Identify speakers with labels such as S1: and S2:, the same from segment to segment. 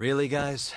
S1: Really, guys?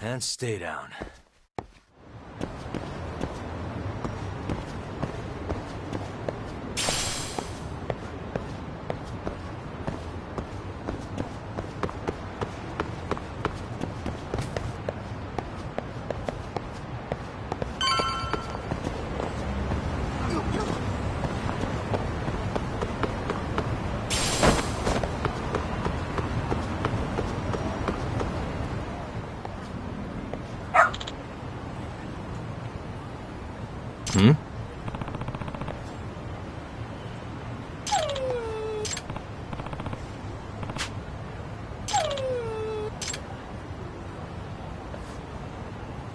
S1: And stay down. Hmm?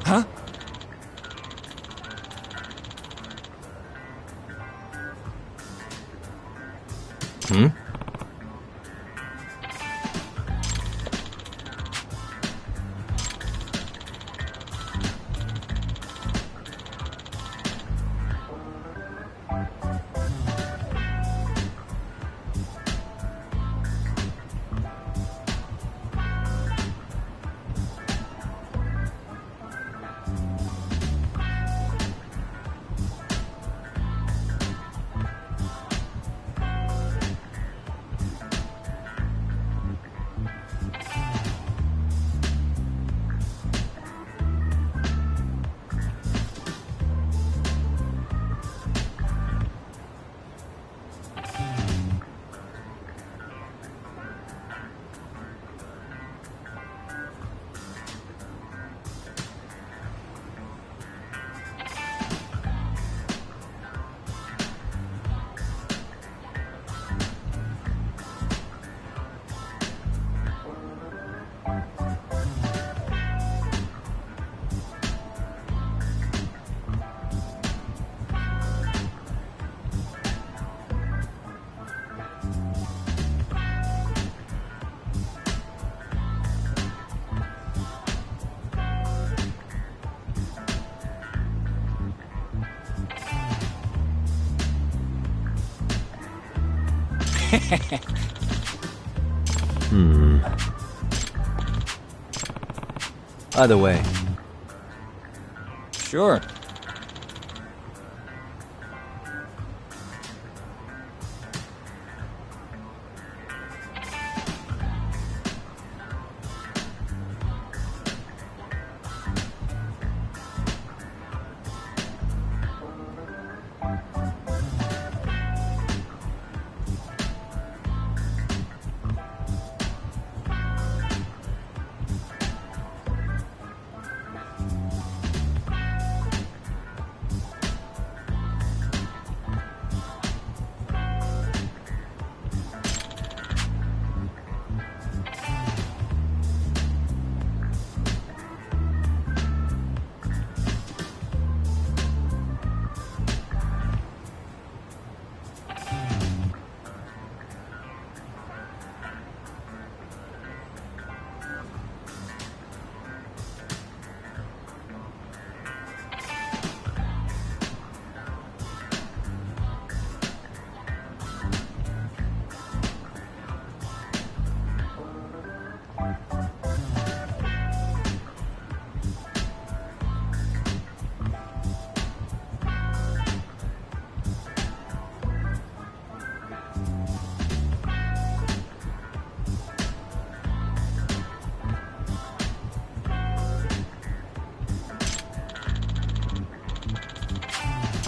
S1: Huh? Hmm? Either way.
S2: Sure.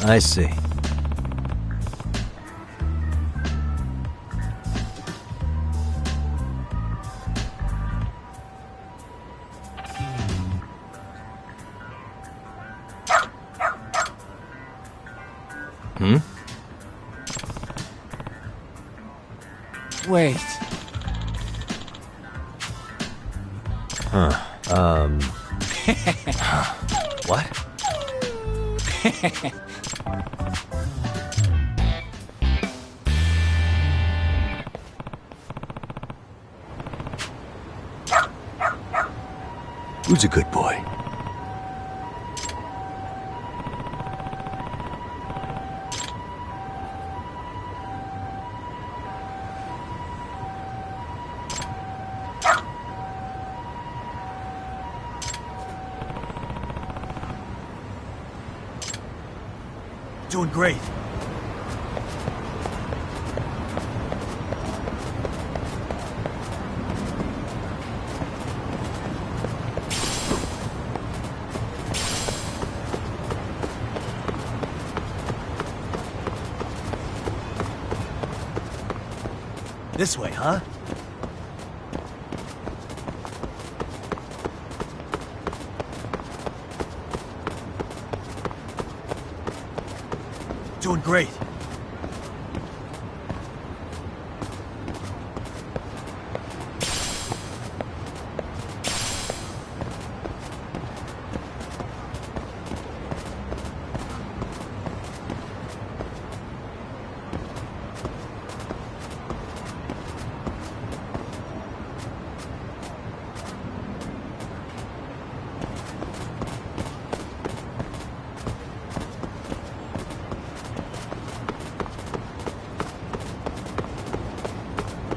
S1: I see. Hmm?
S2: Wait.
S1: Huh. What? Who's a good boy?
S2: Doing great. This way, huh? Doing great.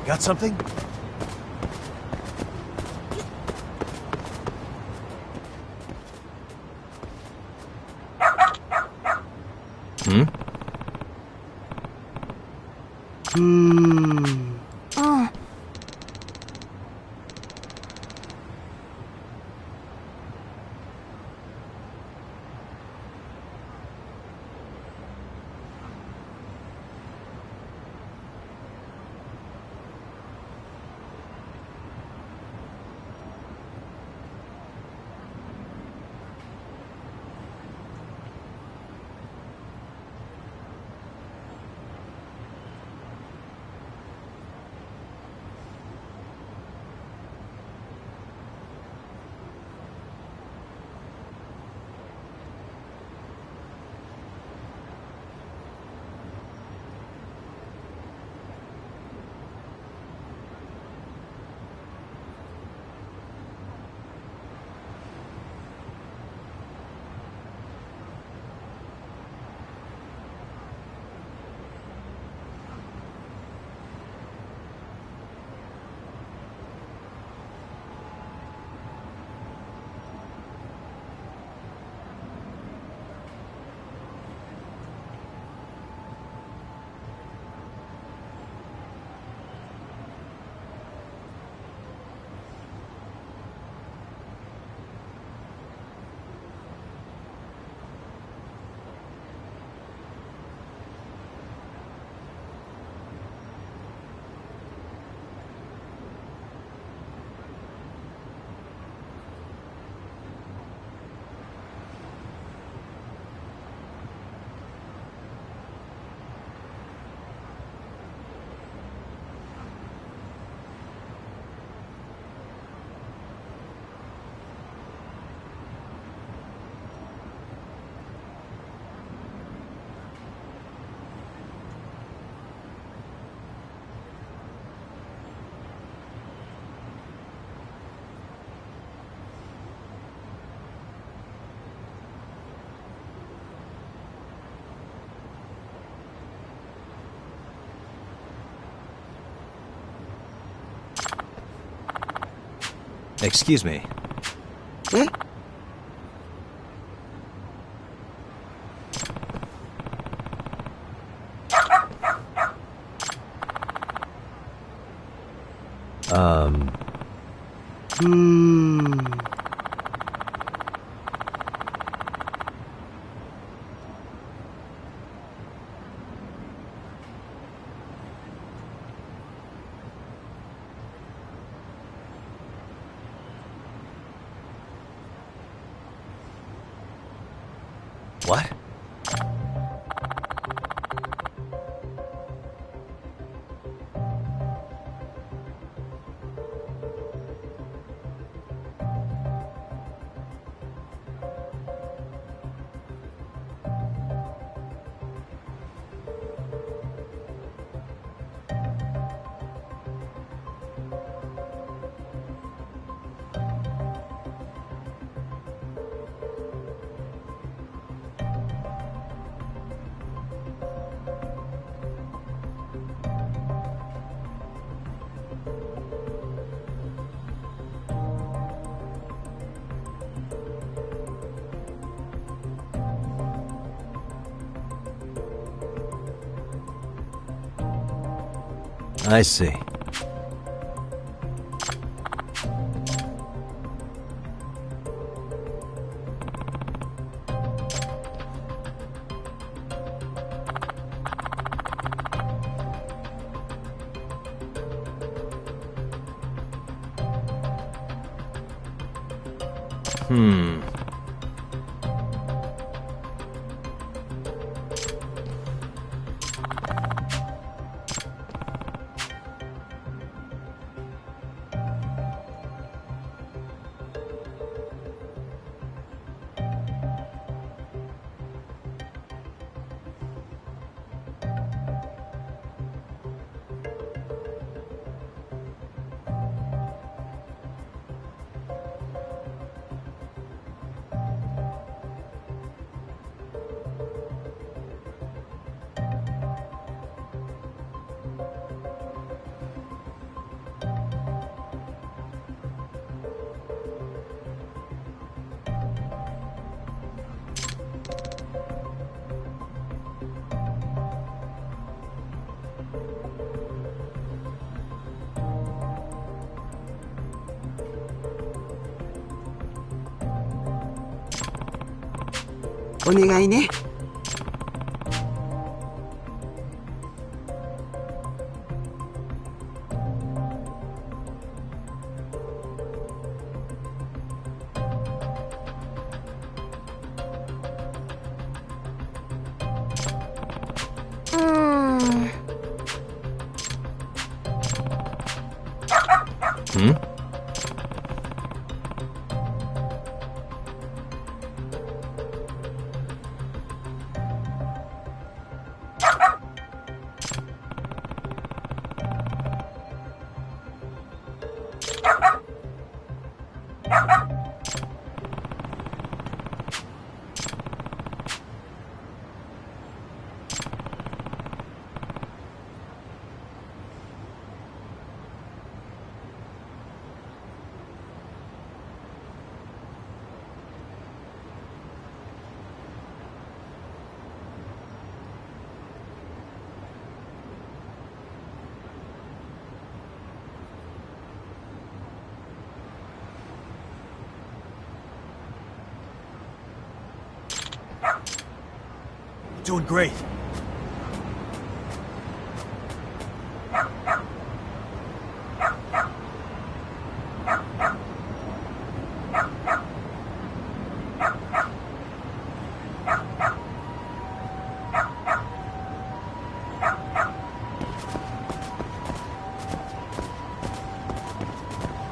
S2: Got something?
S1: Hmm? Excuse me. What? I see. Hmm.
S3: お願いね。
S1: Hmm?
S2: Doing great.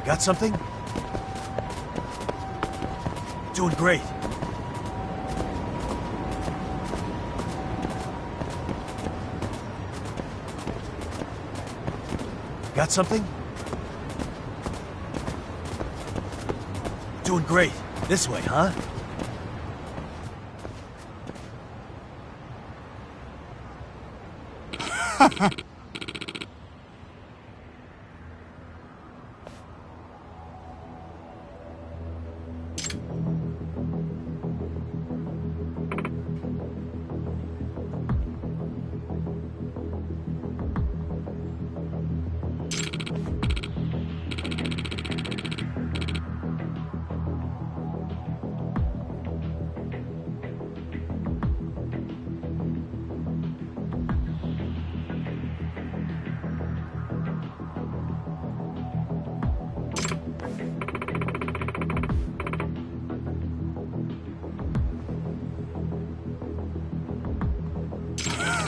S2: Got something? Doing great. Got something? Doing great. This way, huh?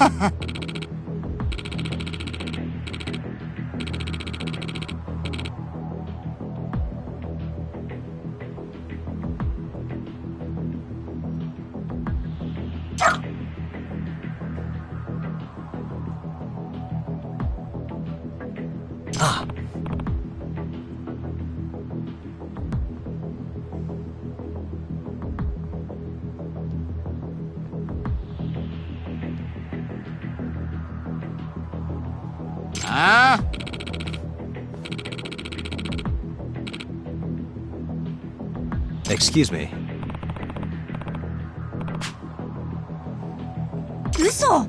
S2: Ah.
S3: Ah?
S1: Excuse me.
S4: 嘘。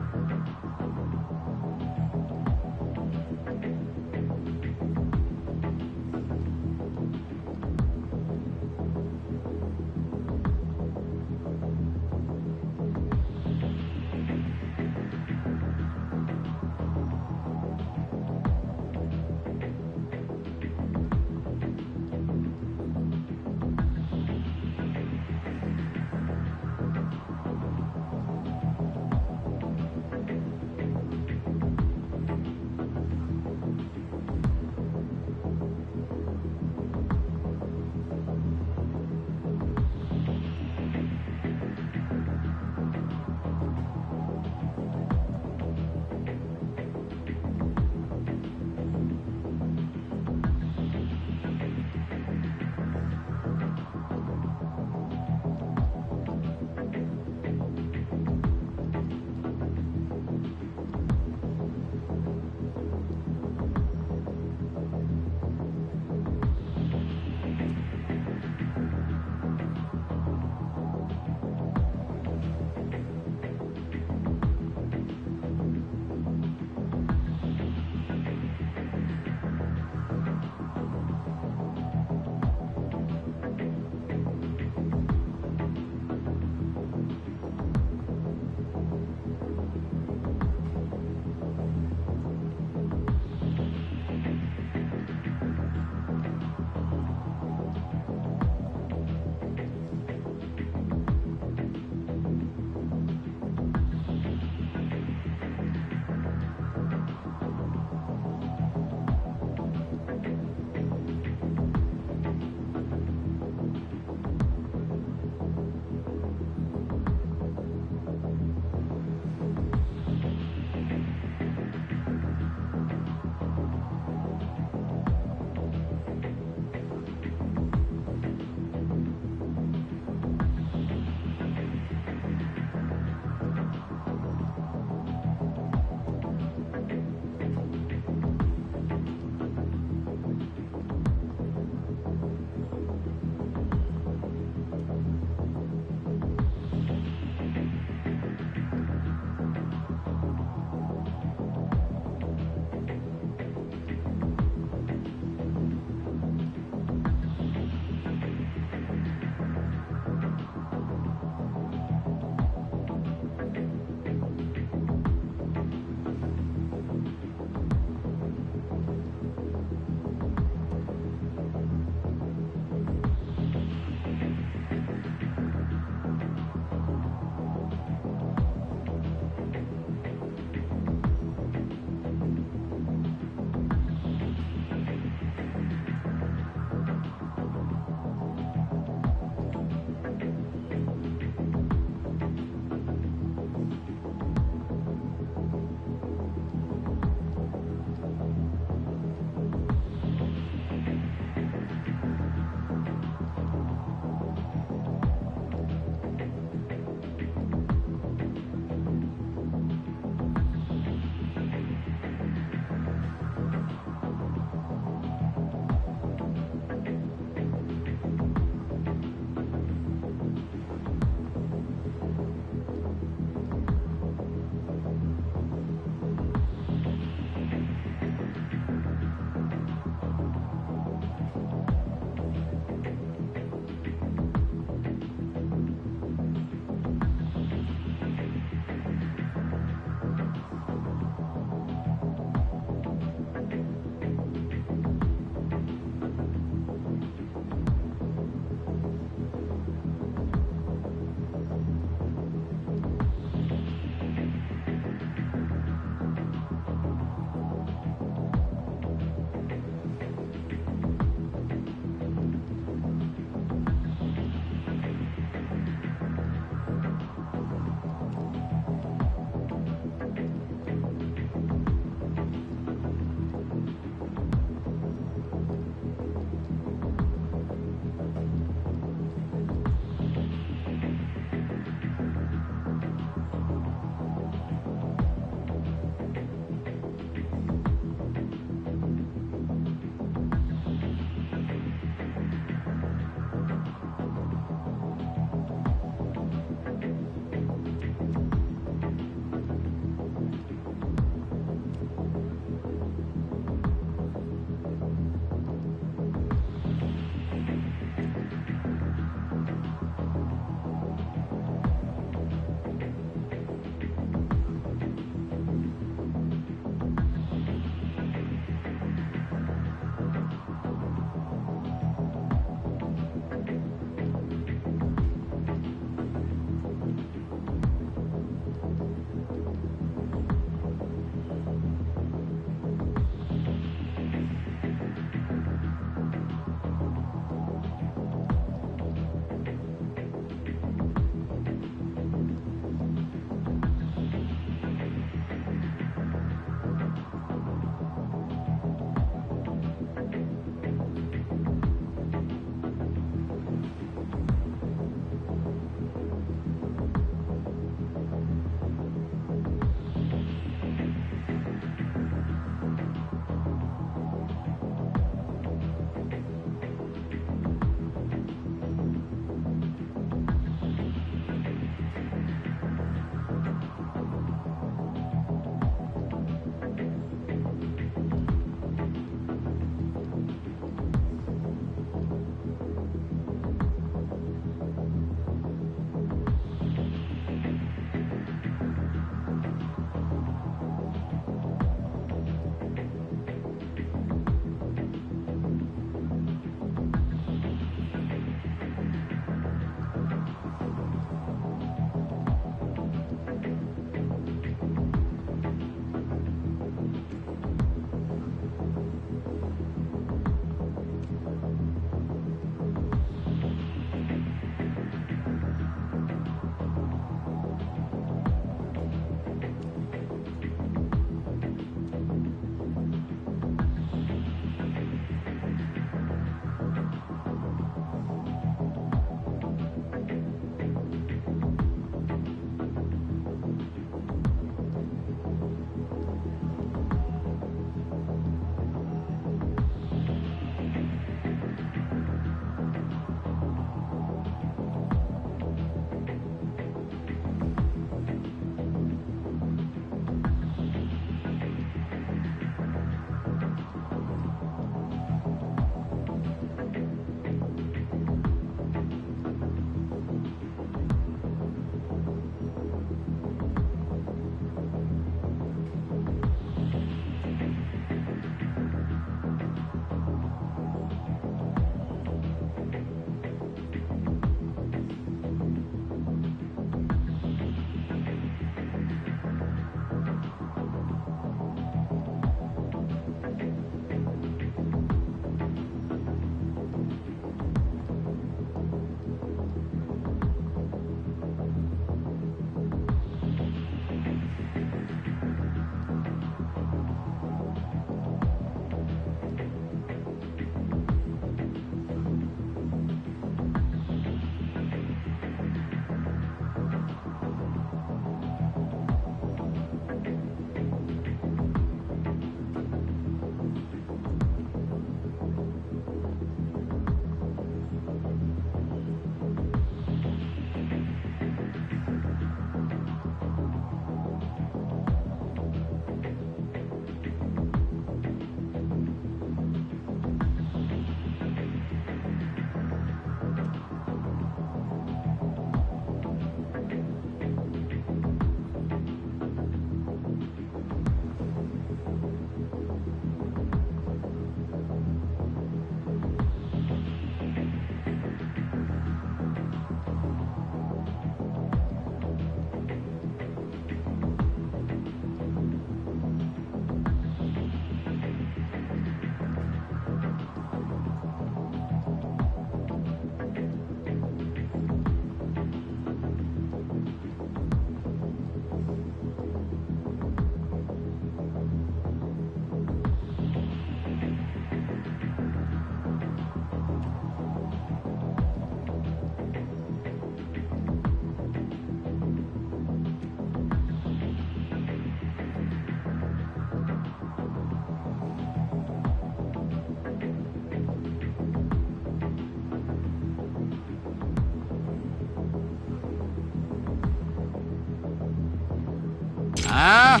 S3: Huh?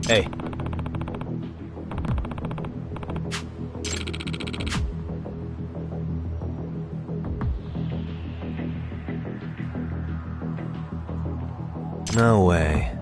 S1: Hey. No way.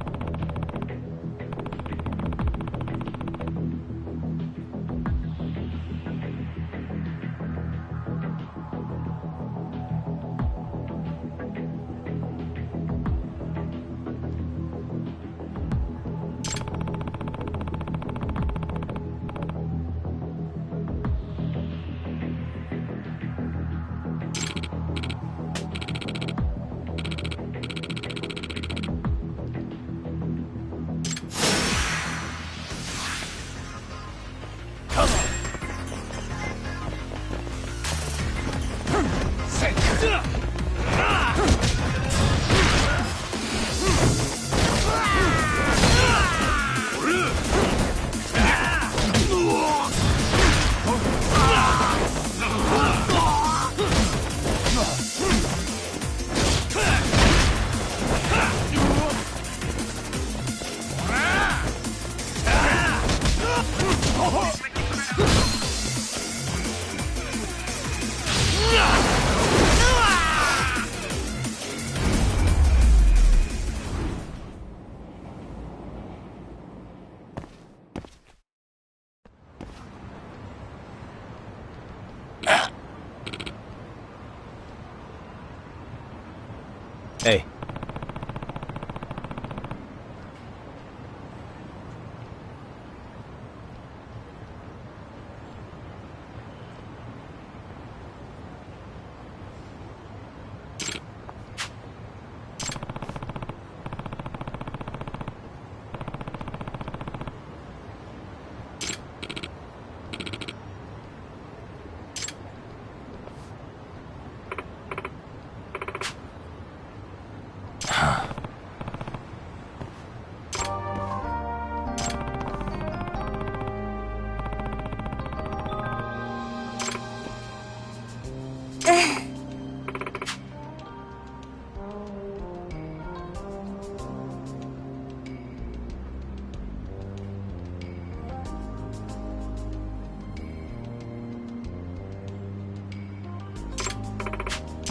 S1: Hey.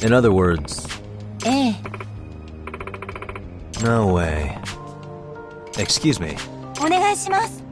S1: In other words,
S4: ええ、
S1: no way. Excuse me.
S4: お願いします。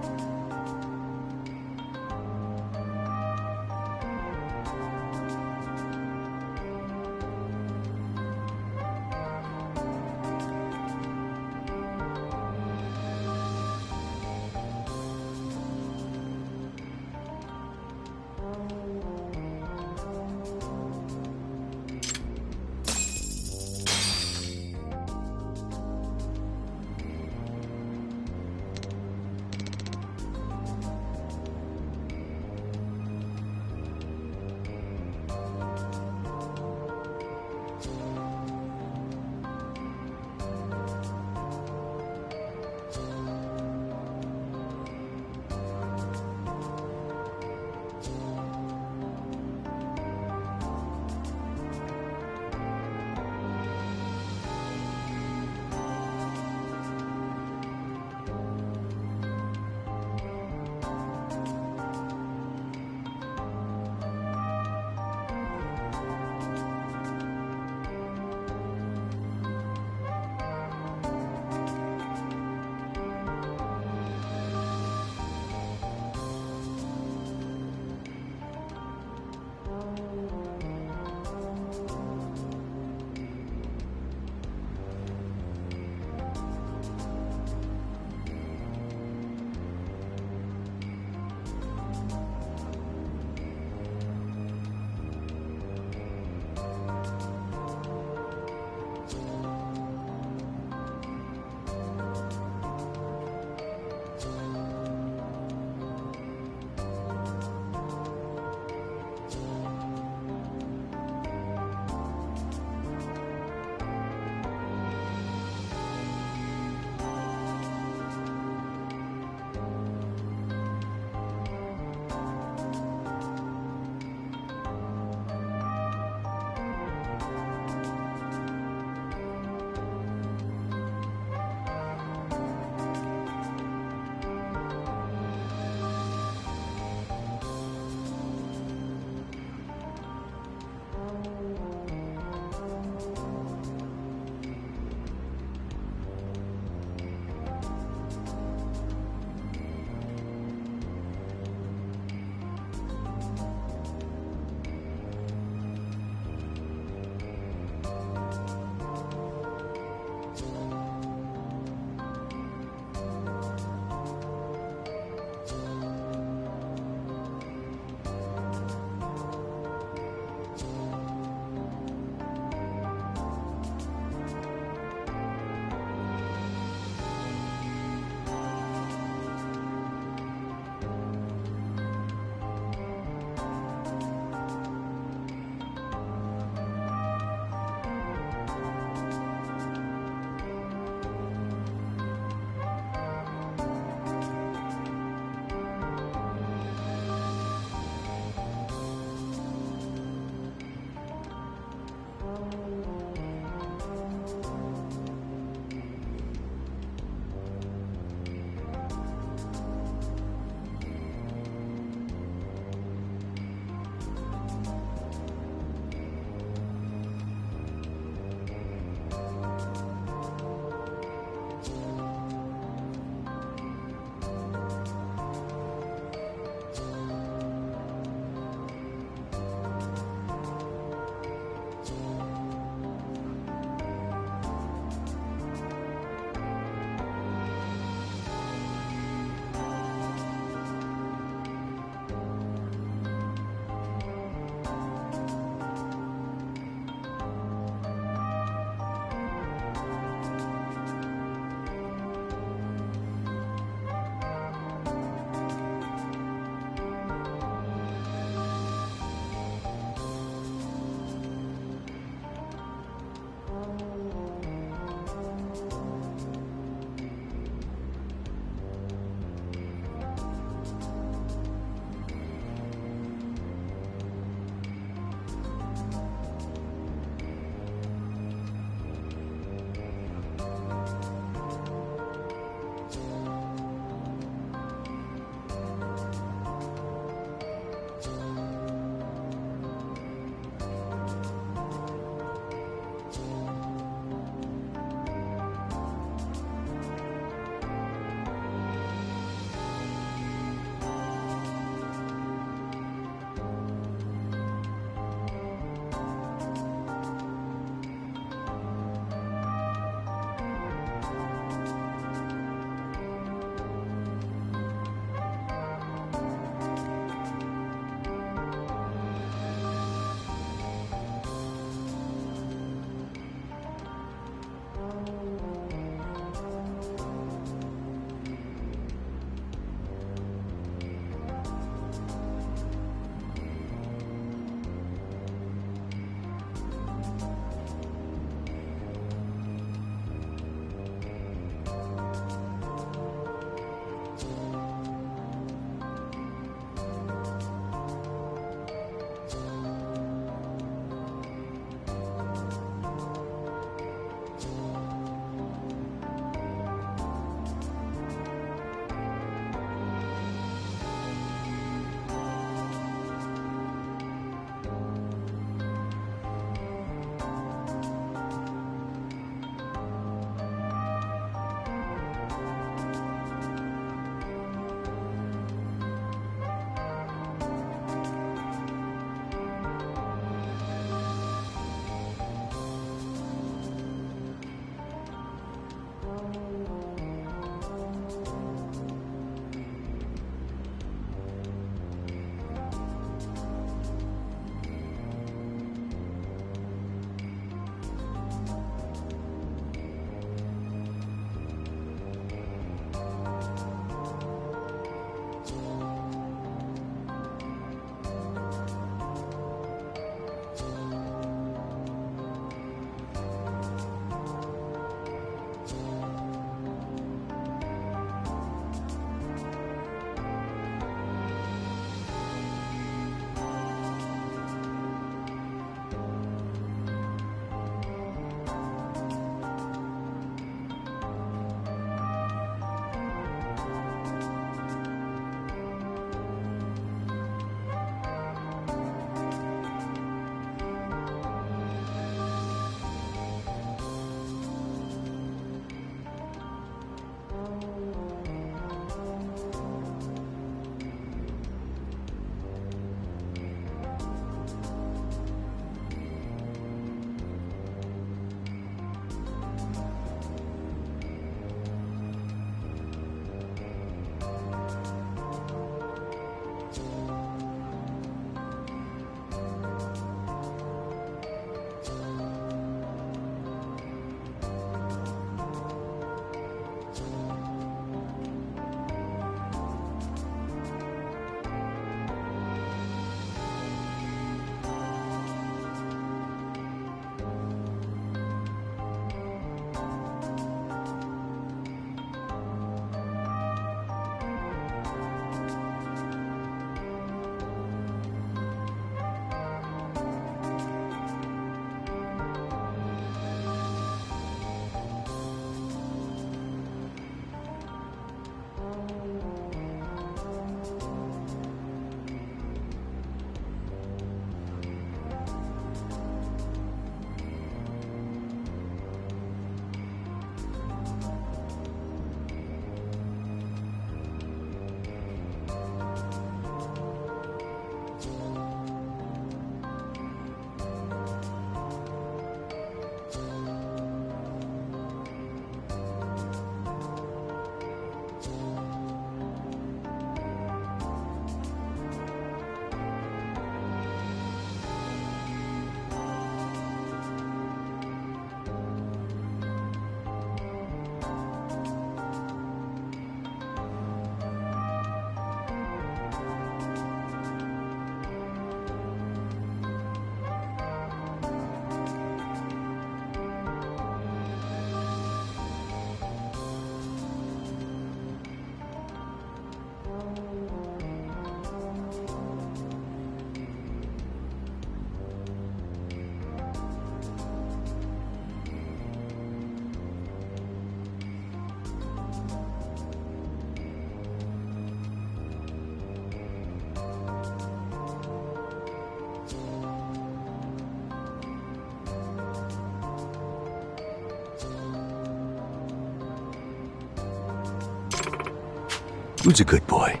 S2: Who's a good boy?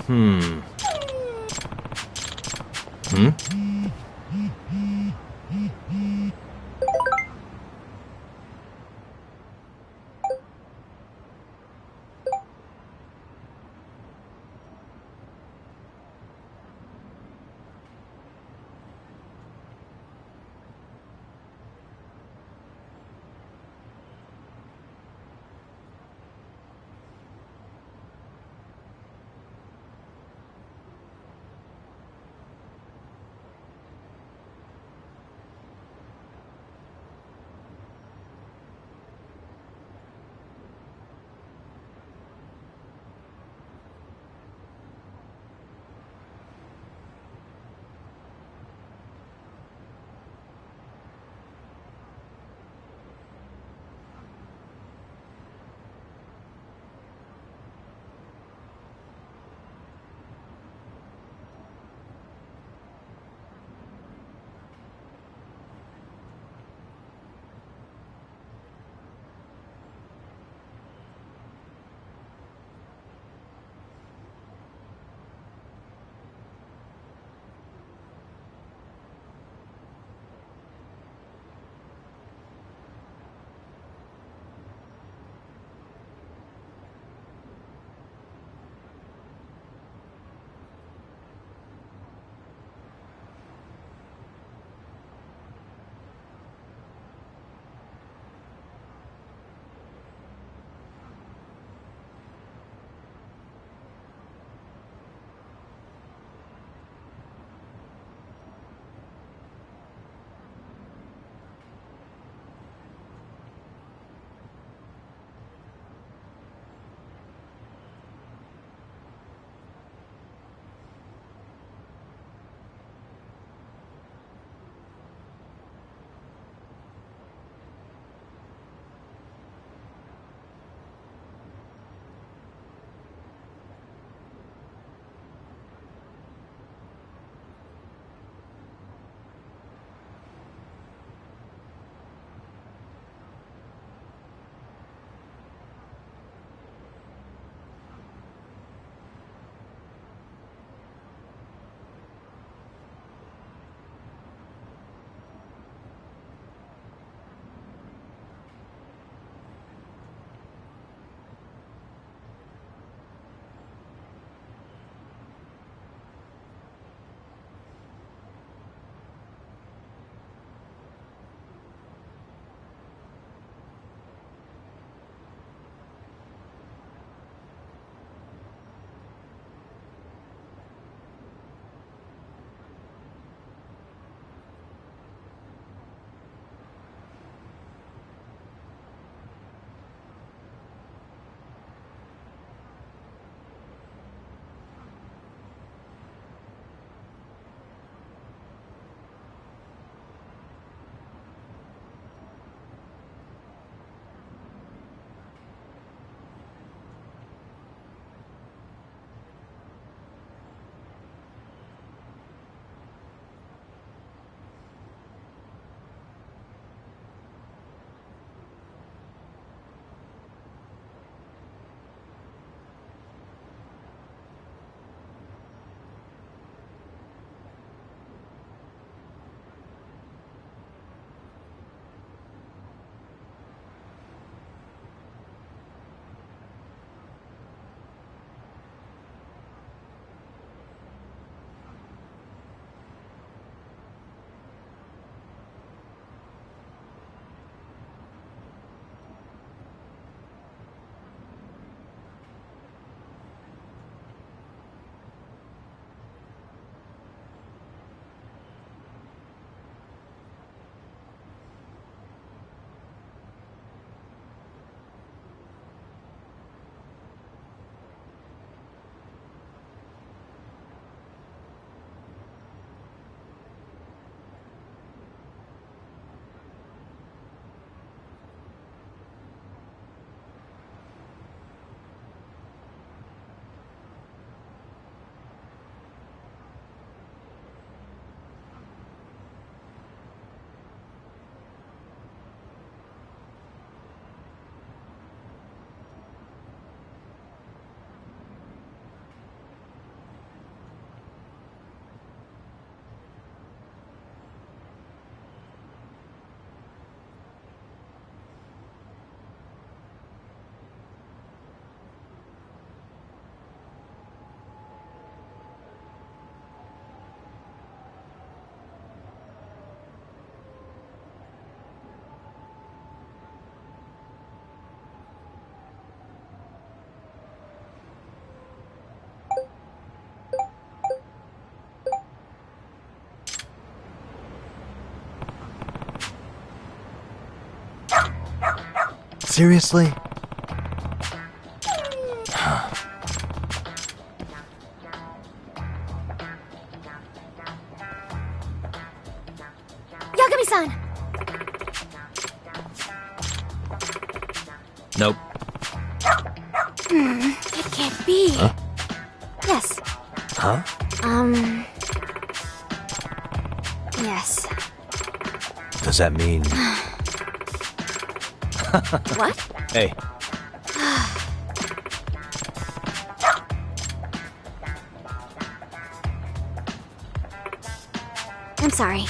S1: Hmm?
S2: Seriously?
S4: Yagami-san!
S1: Nope.
S4: It can't be.
S1: Huh?
S4: Yes.
S2: Huh?
S4: Yes.
S2: Does that mean...
S4: What?
S2: Hey.
S4: I'm sorry.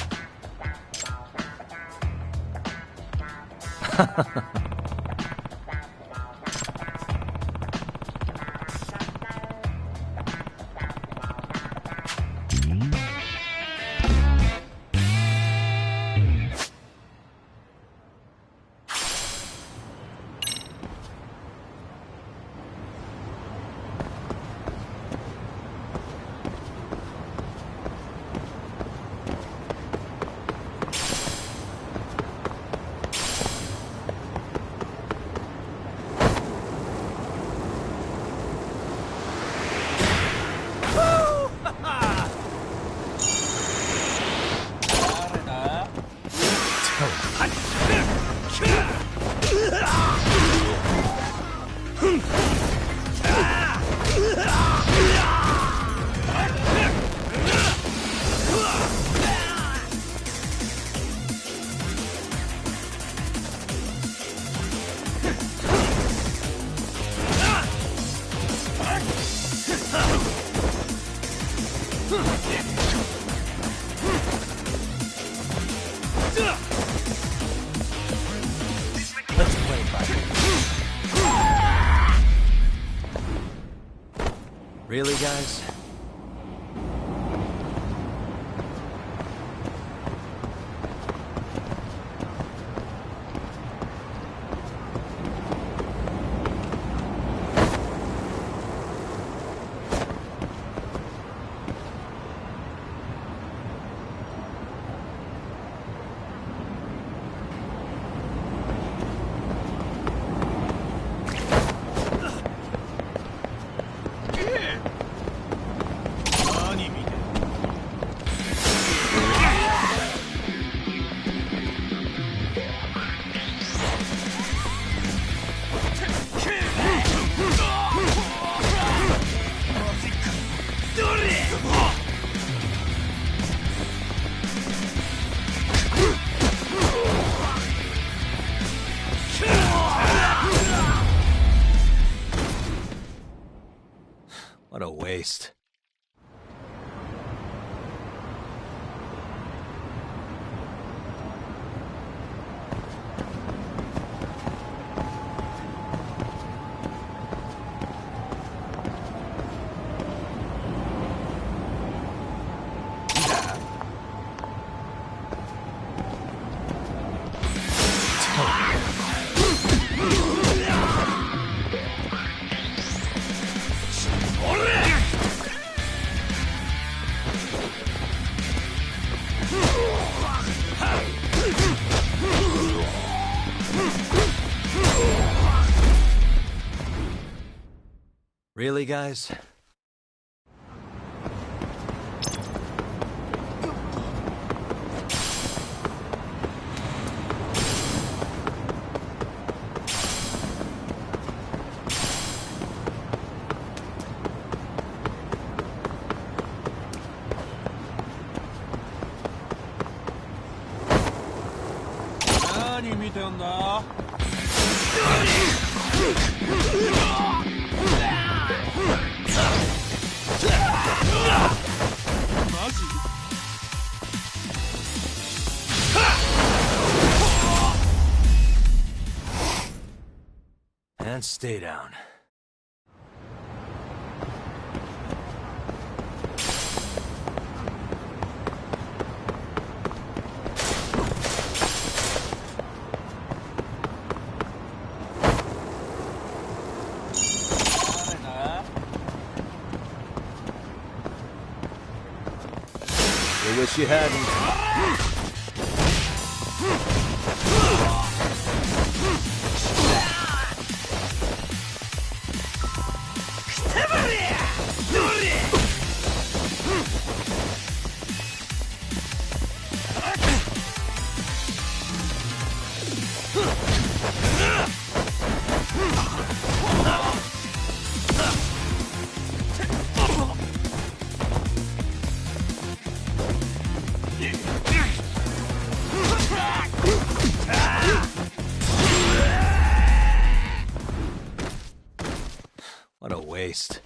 S2: Let's play fighter. Really, guys? What a waste. Really, guys? And stay down. We wish you hadn't. waste.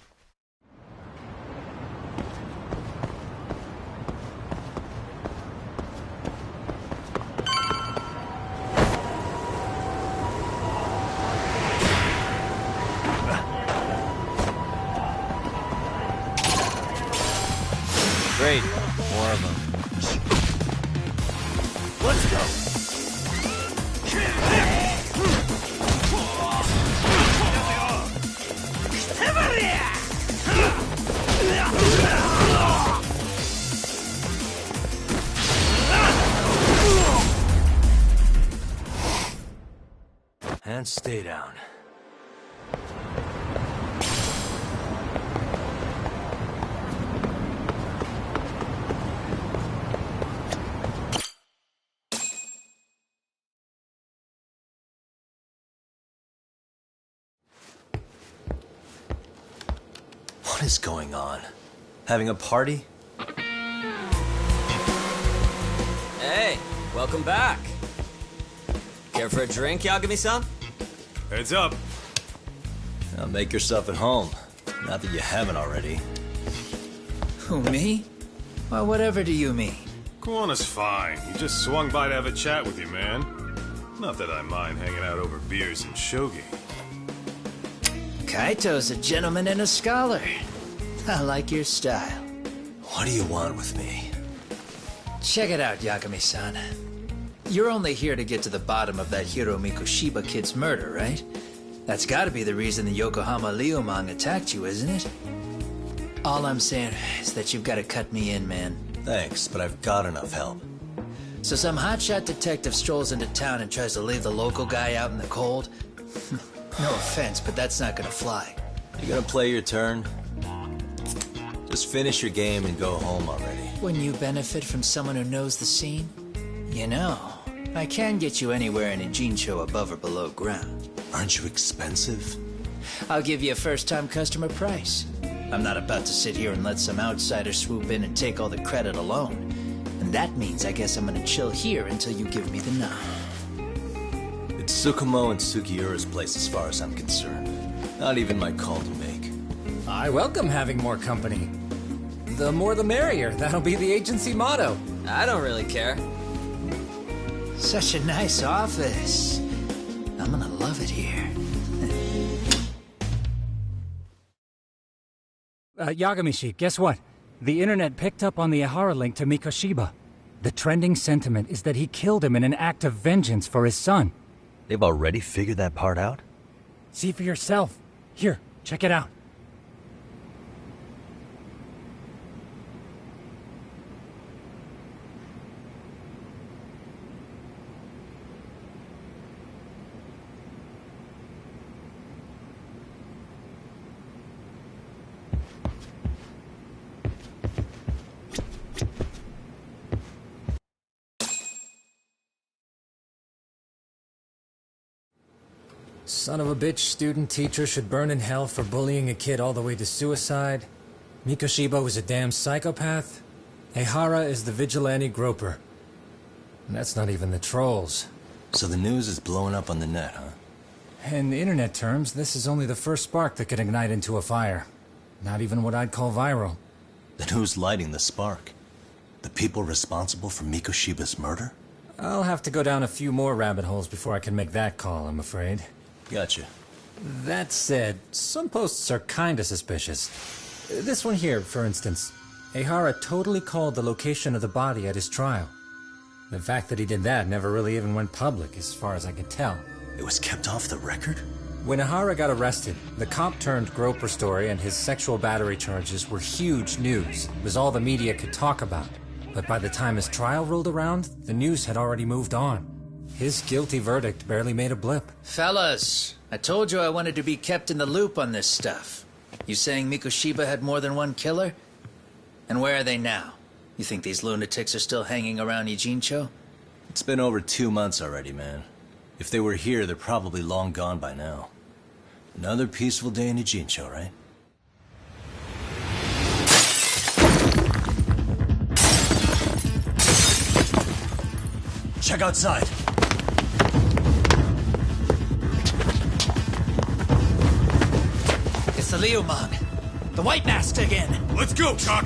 S2: Great. More of them. Let's go. And stay down. What is going on? Having a party?
S5: Hey, welcome back. Care for a drink, Yagami-san?
S6: Heads up.
S2: Now make yourself at home. Not that you haven't already.
S7: Who, me? Well, whatever do you mean?
S6: Kuwana's fine. He just swung by to have a chat with you, man. Not that I mind hanging out over beers and shogi.
S7: Kaito's a gentleman and a scholar. I like your style.
S2: What do you want with me?
S7: Check it out, Yagami-san. You're only here to get to the bottom of that Hiro Mikoshiba kid's murder, right? That's gotta be the reason the Yokohama Liumang attacked you, isn't it? All I'm saying is that you've gotta cut me in, man.
S2: Thanks, but I've got enough help.
S7: So some hotshot detective strolls into town and tries to leave the local guy out in the cold? No offense, but that's not gonna fly.
S2: You gonna play your turn? Just finish your game and go home already.
S7: When you benefit from someone who knows the scene? You know, I can get you anywhere in a Jincho above or below ground.
S2: Aren't you expensive?
S7: I'll give you a first-time customer price. I'm not about to sit here and let some outsider swoop in and take all the credit alone. And that means I guess I'm gonna chill here until you give me the nod.
S2: It's Tsukumo and Sugiura's place as far as I'm concerned. Not even my call to make.
S1: I welcome having more company. The more the merrier. That'll be the agency motto.
S5: I don't really care.
S7: Such a nice office. I'm gonna love it here.
S8: Yagamishi, guess what? The internet picked up on the Ihara link to Mikoshiba. The trending sentiment is that he killed him in an act of vengeance for his son.
S2: They've already figured that part out?
S8: See for yourself. Here, check it out.
S1: Son of a bitch student teacher should burn in hell for bullying a kid all the way to suicide. Mikoshiba was a damn psychopath. Ehara is the vigilante groper. And that's not even the trolls.
S2: So the news is blowing up on the net, huh?
S8: In internet terms, this is only the first spark that could ignite into a fire. Not even what I'd call viral.
S2: Then who's lighting the spark? The people responsible for Mikoshiba's murder?
S1: I'll have to go down a few more rabbit holes before I can make that call, I'm afraid.
S2: Gotcha.
S1: That said, some posts are kinda suspicious. This one here, for instance. Ehara totally called the location of the body at his trial. The fact that he did that never really even went public, as far as I can tell.
S2: It was kept off the record?
S1: When Ehara got arrested, the cop-turned-groper story and his sexual battery charges were huge news. It was all the media could talk about. But by the time his trial rolled around, the news had already moved on. His guilty verdict barely made a blip.
S7: Fellas, I told you I wanted to be kept in the loop on this stuff. You saying Mikoshiba had more than one killer? And where are they now? You think these lunatics are still hanging around Ijincho?
S2: It's been over 2 months already, man. If they were here, they're probably long gone by now. Another peaceful day in Ijincho, right? Check outside!
S7: It's the Liumang. The white mask's again!
S6: Let's go, Chuck!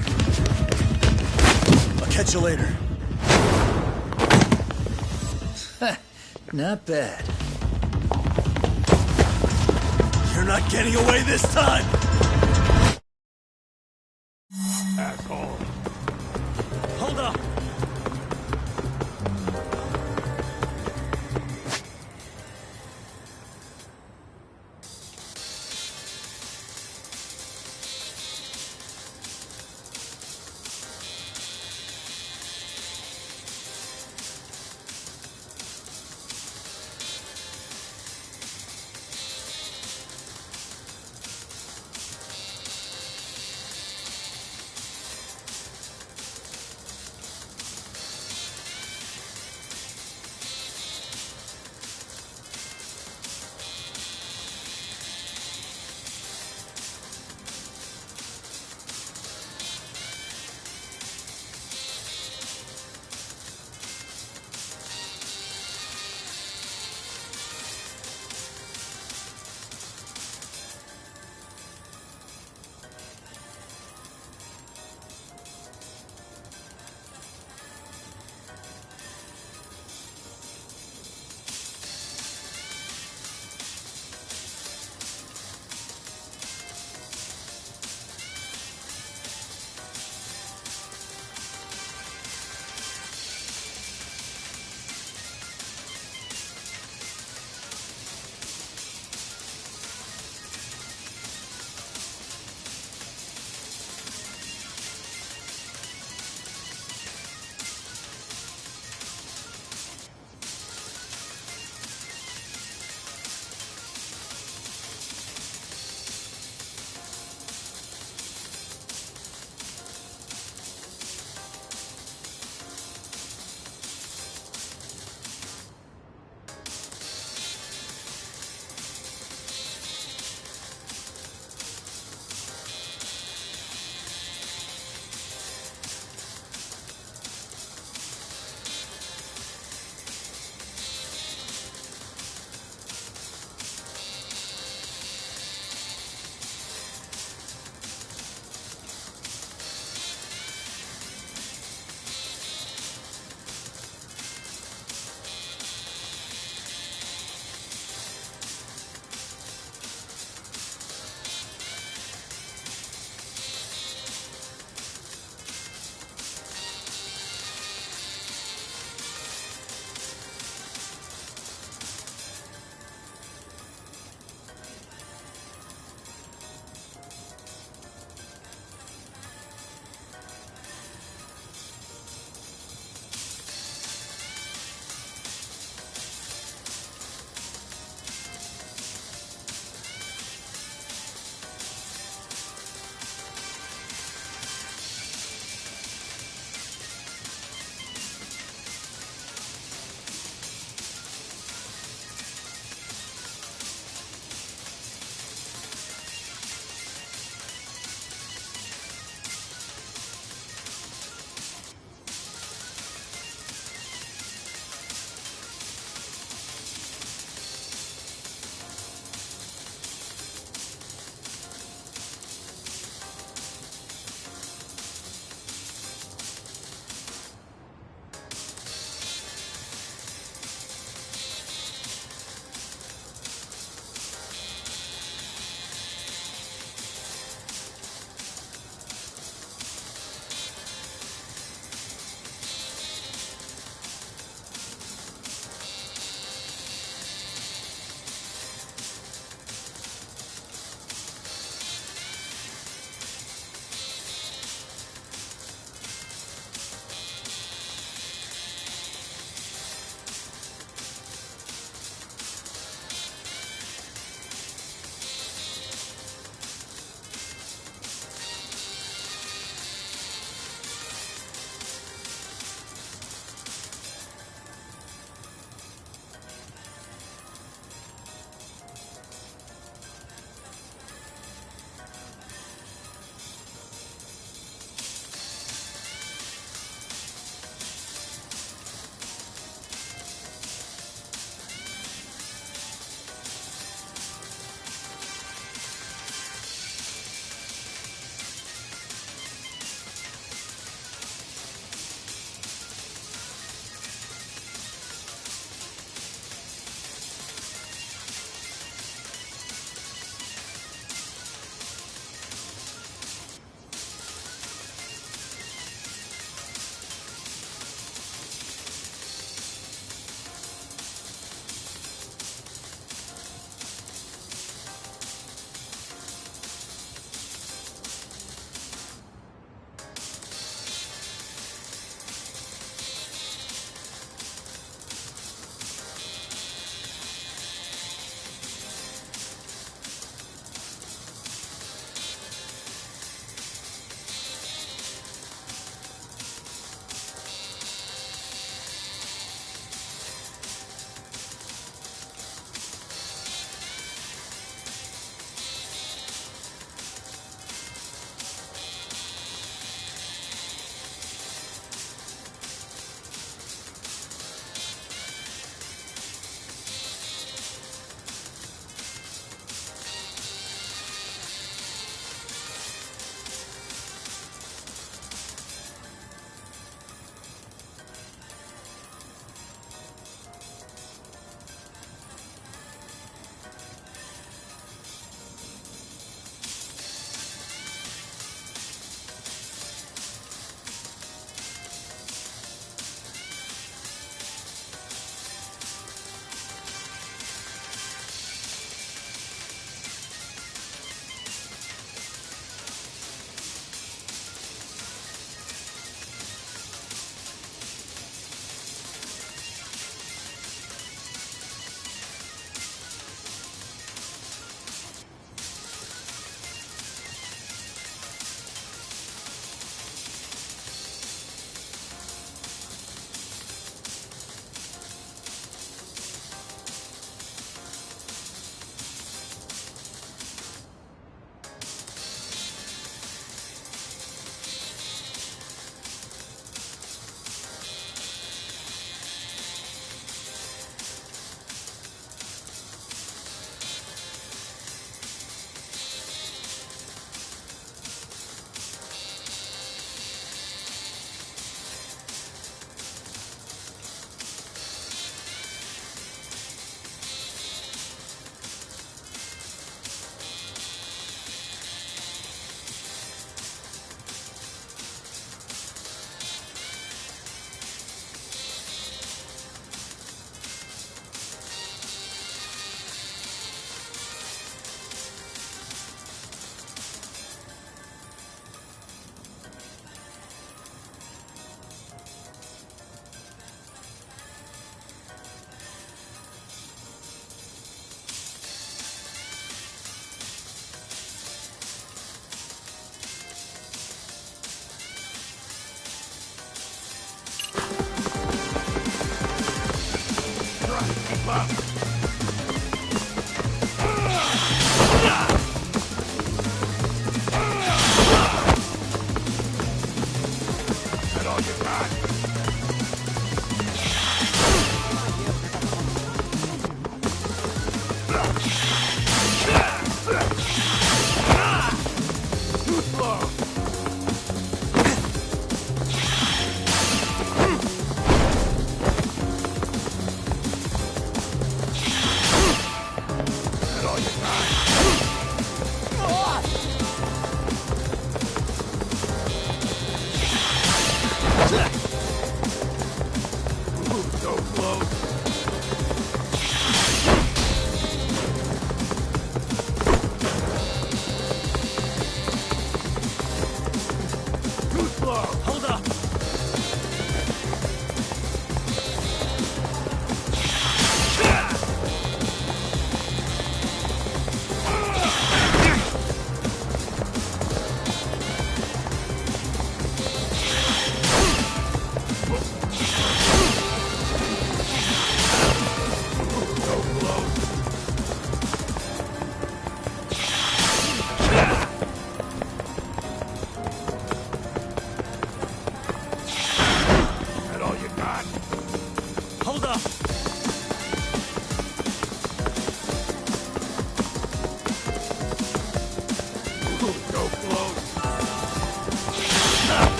S2: I'll catch you later.
S7: Not bad.
S2: You're not getting away this time!
S6: Asshole.
S2: Hold up!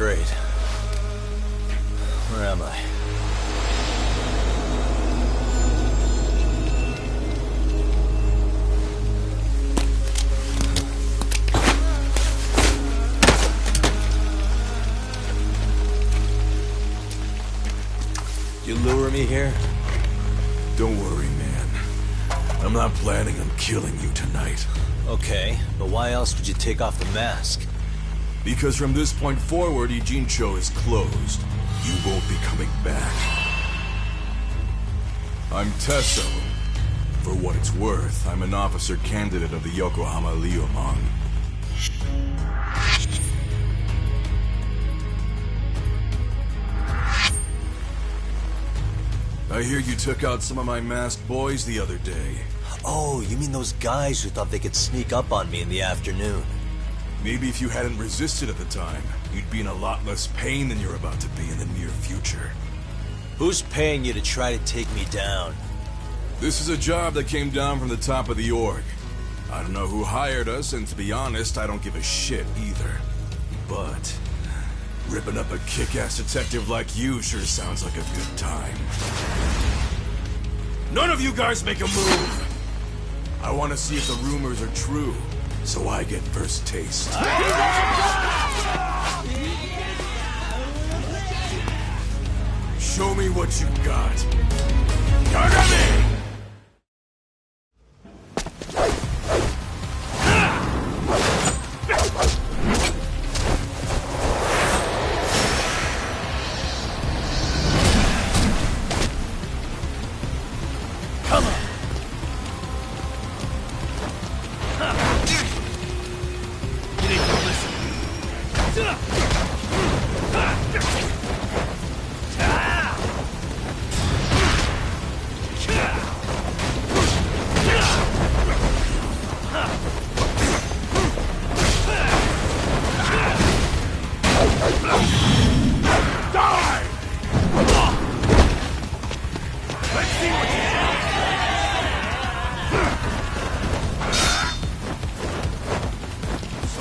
S2: Great. Where am I? You lure me here?
S9: Don't worry, man. I'm not planning on killing you tonight.
S2: Okay, but why else would you take off the mask?
S9: Because from this point forward, Ijincho is closed. You won't be coming back. I'm Tesso. For what it's worth, I'm an officer candidate of the Yokohama Liumang. I hear you took out some of my masked boys the other day.
S2: Oh, you mean those guys who thought they could sneak up on me in the afternoon?
S9: Maybe if you hadn't resisted at the time, you'd be in a lot less pain than you're about to be in the near future.
S2: Who's paying you to try to take me down?
S9: This is a job that came down from the top of the org. I don't know who hired us, and to be honest, I don't give a shit either. But ripping up a kick-ass detective like you sure sounds like a good time. None of you guys make a move! I want to see if the rumors are true, so I get first taste. Show me what you got. Yagami!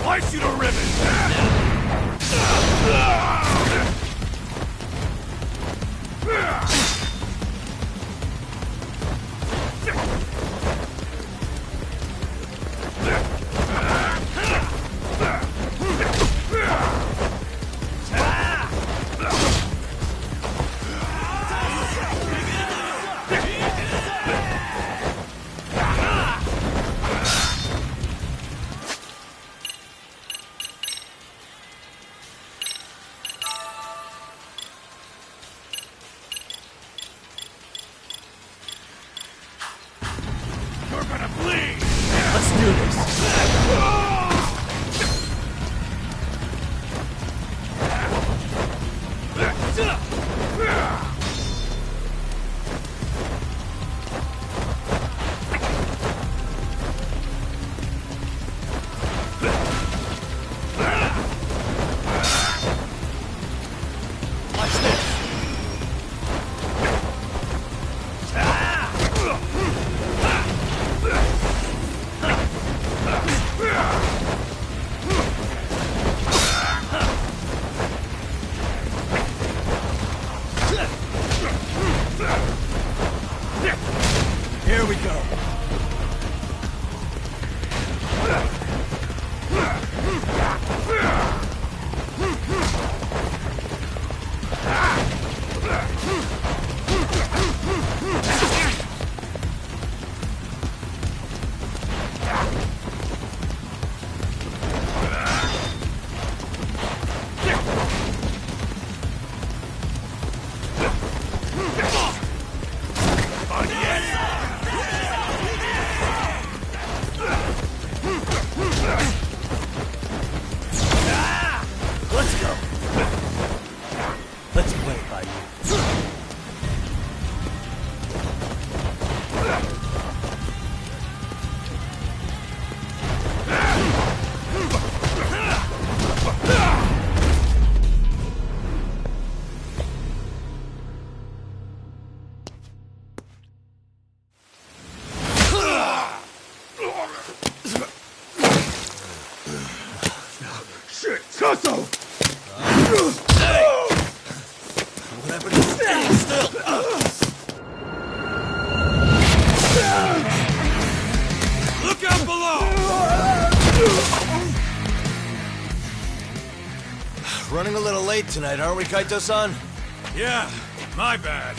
S9: Slice you to ribbons! You're gonna bleed! Let's do this! Here we go.
S2: happening? Stand still!
S6: Look out below!
S2: Running a little late tonight, aren't we, Kaito-san?
S6: Yeah, my bad.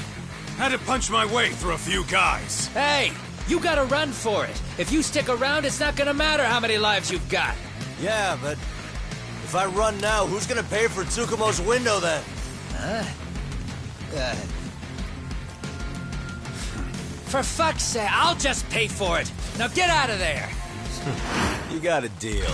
S6: Had to punch my way through a few guys.
S7: Hey, you gotta run for it. If you stick around, it's not gonna matter how many lives you've got.
S2: Yeah, but if I run now, who's gonna pay for Tsukumo's window then?
S7: For fuck's sake, I'll just pay for it. Now get out of there.
S2: You got a deal.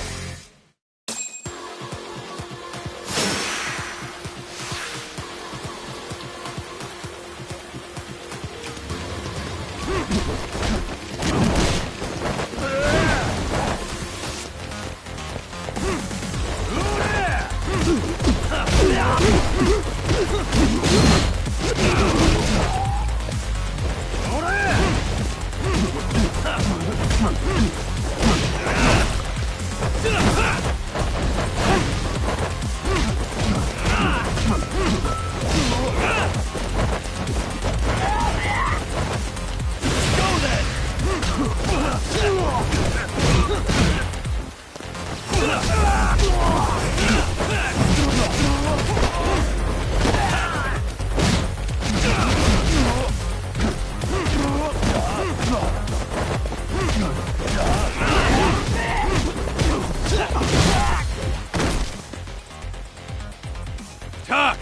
S6: Tak!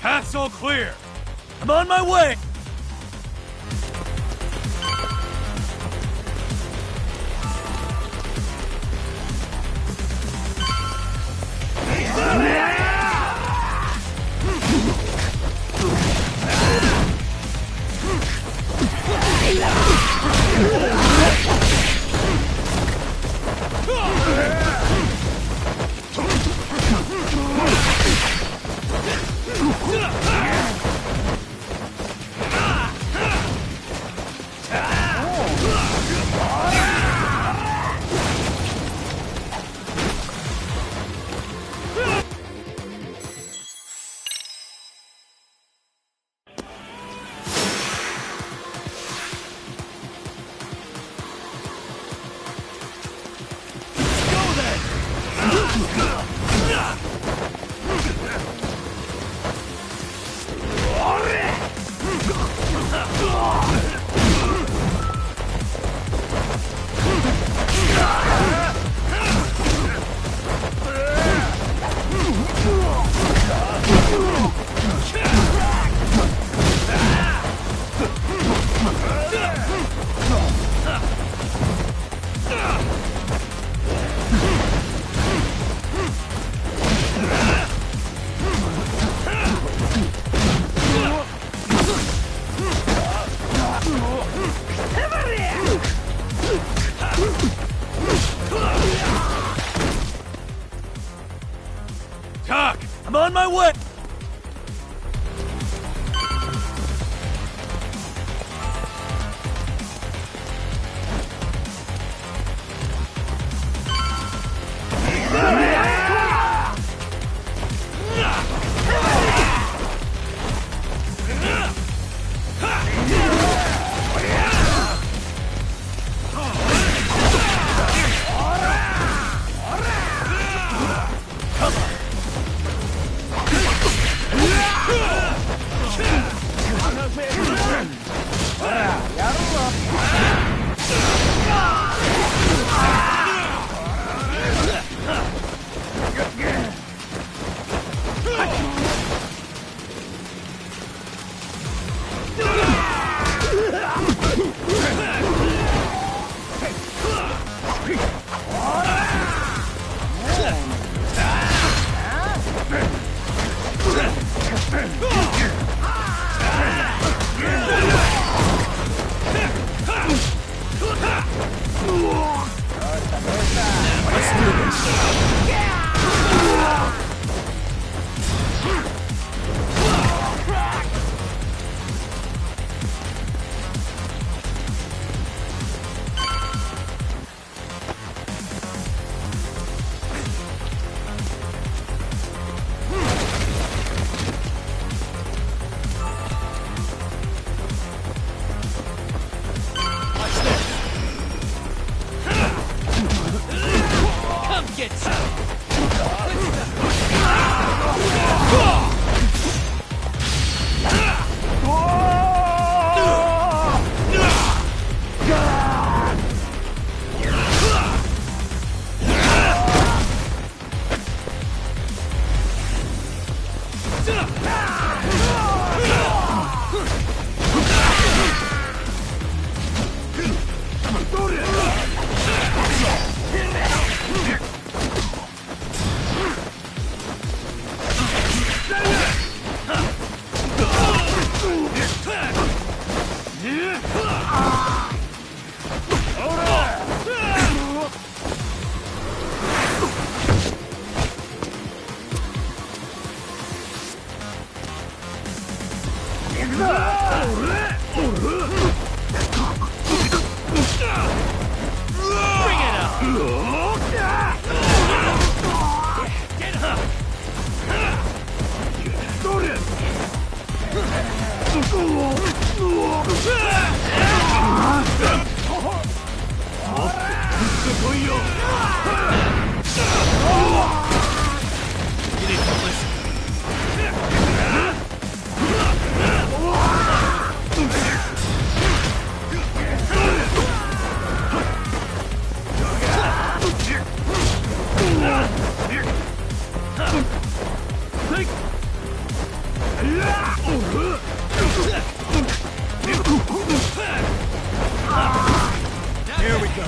S6: Path's all clear!
S2: I'm on my way!
S6: Here we go.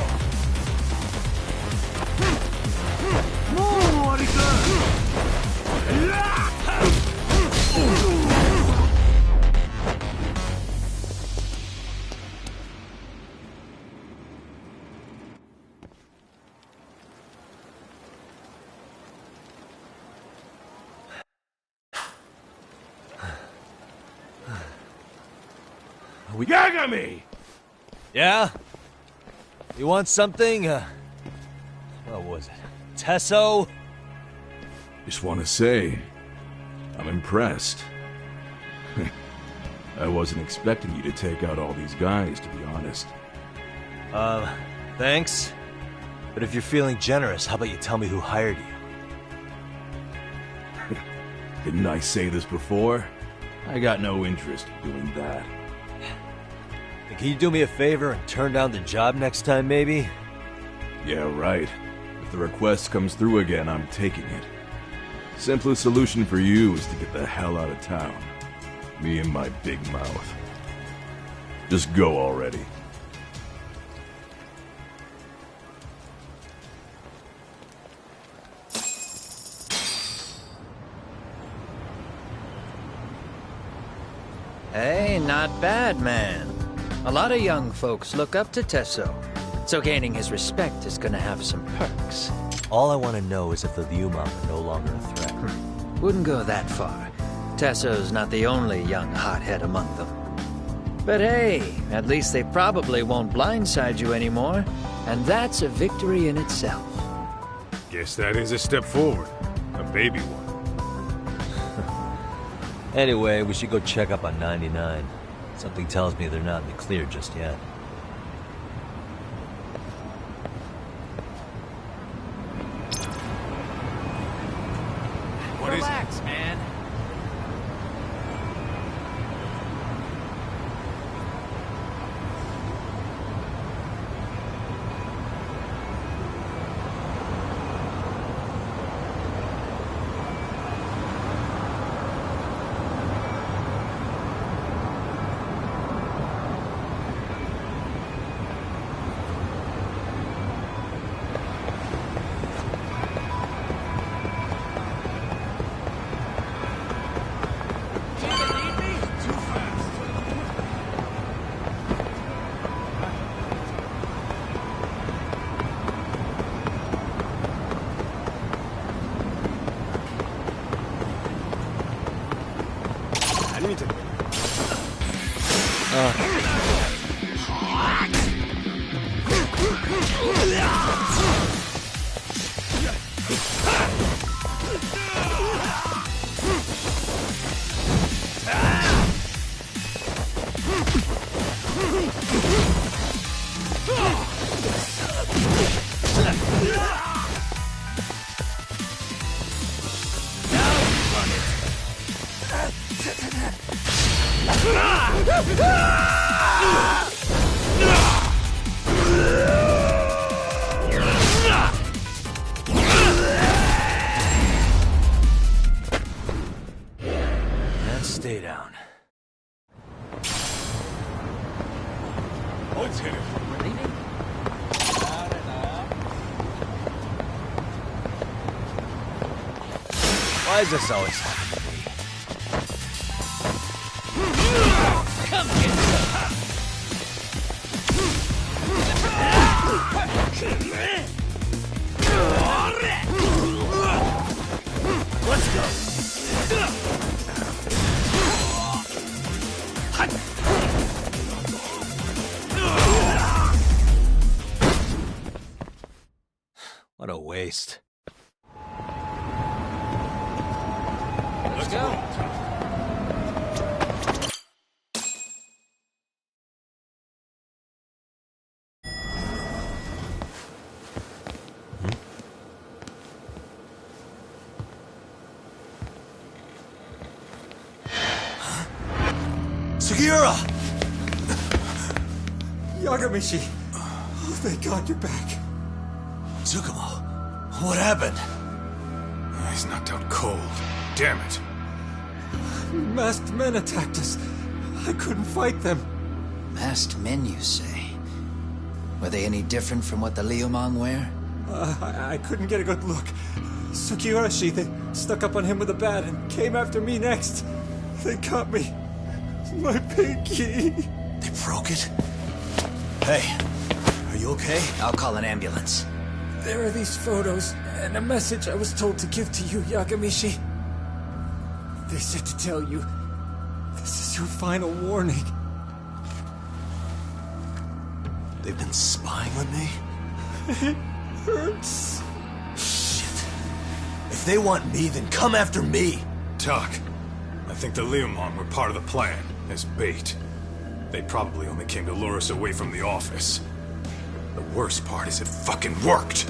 S10: Yagami!
S2: Yeah? You want something? What was it? Tesso?
S9: Just want to say, I'm impressed. I wasn't expecting you to take out all these guys, to be honest.
S2: Thanks. But if you're feeling generous, how about you tell me who hired you?
S9: Didn't I say this before? I got no interest in doing that.
S2: Can you do me a favor and turn down the job next time, maybe?
S9: Yeah, right. If the request comes through again, I'm taking it. Simplest solution for you is to get the hell out of town. Me and my big mouth. Just go already.
S7: Hey, not bad, man. A lot of young folks look up to Tesso, so gaining his respect is gonna have some perks.
S2: All I want to know is if the Liumang are no longer a threat.
S7: Wouldn't go that far. Tesso's not the only young hothead among them. But hey, at least they probably won't blindside you anymore, and that's a victory in itself.
S6: Guess that is a step forward. A baby one.
S2: Anyway, we should go check up on 99. Something tells me they're not in the clear just yet.
S7: Relax, man.
S2: Stay down.
S6: Let's hit it.
S7: We're leaving?
S2: Why is this always happening to me?
S7: Come get some.
S10: Let's go.
S2: What a waste.
S5: Let's go.
S2: Sugiura!
S1: Yagamishi! Oh, thank God you're back.
S2: Tsukumo, what happened?
S6: He's knocked out cold. Damn it.
S1: Masked men attacked us. I couldn't fight them.
S7: Masked men, you say? Were they any different from what the Liumang wear?
S1: I couldn't get a good look. Sugiurashi, they stuck up on him with a bat and came after me next. They got me. My pinky.
S2: They broke it? Hey, are you okay?
S7: I'll call an ambulance.
S1: There are these photos and a message I was told to give to you, Yagamishi. They said to tell you, this is your final warning.
S2: They've been spying on me?
S1: It hurts.
S2: Shit. If they want me, then come after me.
S6: Doc, I think the Liumang were part of the plan, as bait. They probably only came to lure us away from the office. The worst part is it fucking worked!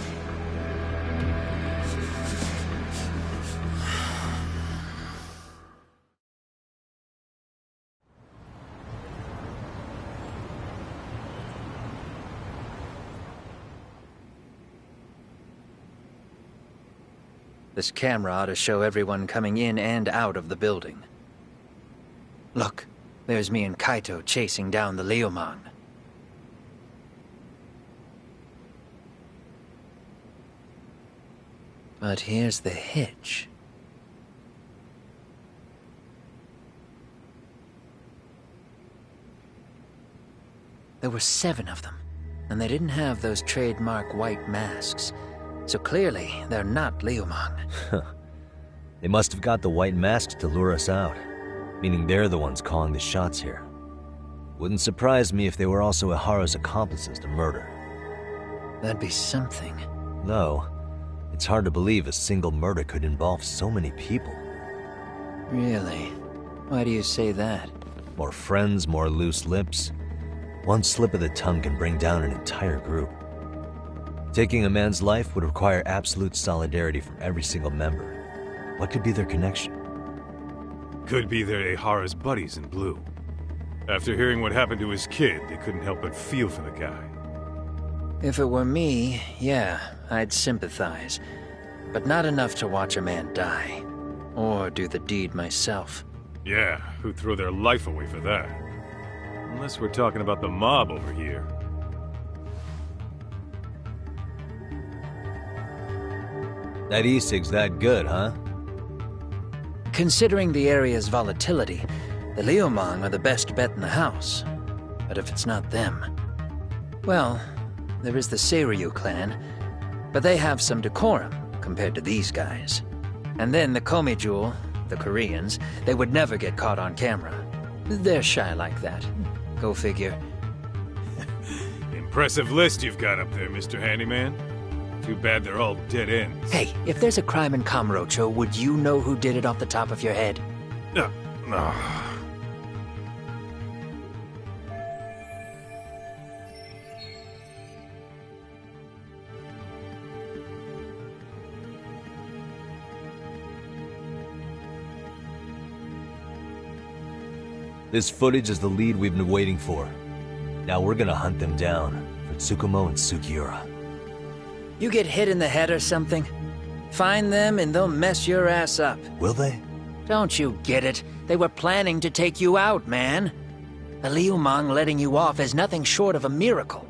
S7: This camera ought to show everyone coming in and out of the building. Look, there's me and Kaito chasing down the Liumang. But here's the hitch. There were 7 of them, and they didn't have those trademark white masks. So clearly, they're not Liumang.
S10: They must have got the white masks to lure us out, meaning they're the ones calling the shots here. Wouldn't surprise me if they were also Ihara's accomplices to murder.
S7: That'd be something.
S10: Though, it's hard to believe a single murder could involve so many people.
S7: Really? Why do you say that?
S10: More friends, more loose lips. One slip of the tongue can bring down an entire group. Taking a man's life would require absolute solidarity from every single member. What could be their connection?
S6: Could be they're Ihara's buddies in blue. After hearing what happened to his kid, they couldn't help but feel for the guy.
S7: If it were me, yeah, I'd sympathize. But not enough to watch a man die. Or do the deed myself.
S6: Yeah, who'd throw their life away for that? Unless we're talking about the mob over here.
S10: That e-cig's that good, huh?
S7: Considering the area's volatility, the Liumang are the best bet in the house. But if it's not them... Well, there is the Seiryu clan, but they have some decorum compared to these guys. And then the Komijul, the Koreans, they would never get caught on camera. They're shy like that. Go figure.
S6: Impressive list you've got up there, Mr. Handyman. Too bad they're all dead ends.
S7: Hey, if there's a crime in Kamurocho, would you know who did it off the top of your head?
S6: No.
S10: This footage is the lead we've been waiting for. Now we're gonna hunt them down for Tsukumo and Sugiura.
S7: You get hit in the head or something? Find them and they'll mess your ass up.
S10: Will they?
S7: Don't you get it? They were planning to take you out, man. The Liumang letting you off is nothing short of a miracle.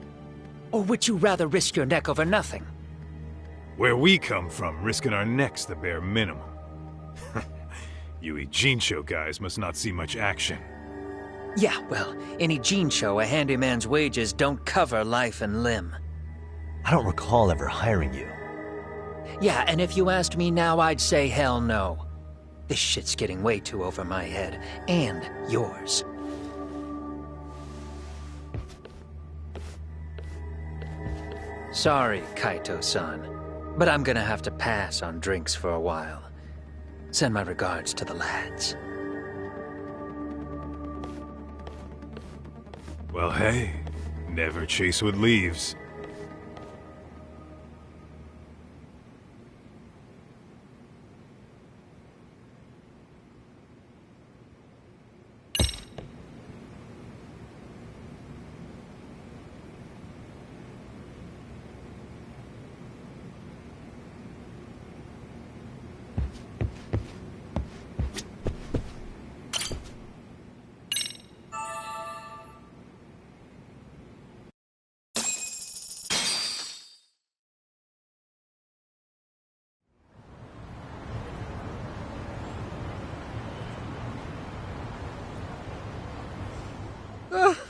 S7: Or would you rather risk your neck over nothing?
S6: Where we come from, risking our necks the bare minimum. You Ijincho guys must not see much action.
S7: Yeah, well, in Ijincho, a handyman's wages don't cover life and limb.
S10: I don't recall ever hiring you.
S7: Yeah, and if you asked me now, I'd say hell no. This shit's getting way too over my head. And yours. Sorry, Kaito-san, but I'm gonna have to pass on drinks for a while. Send my regards to the lads.
S6: Well, hey, never chase what leaves.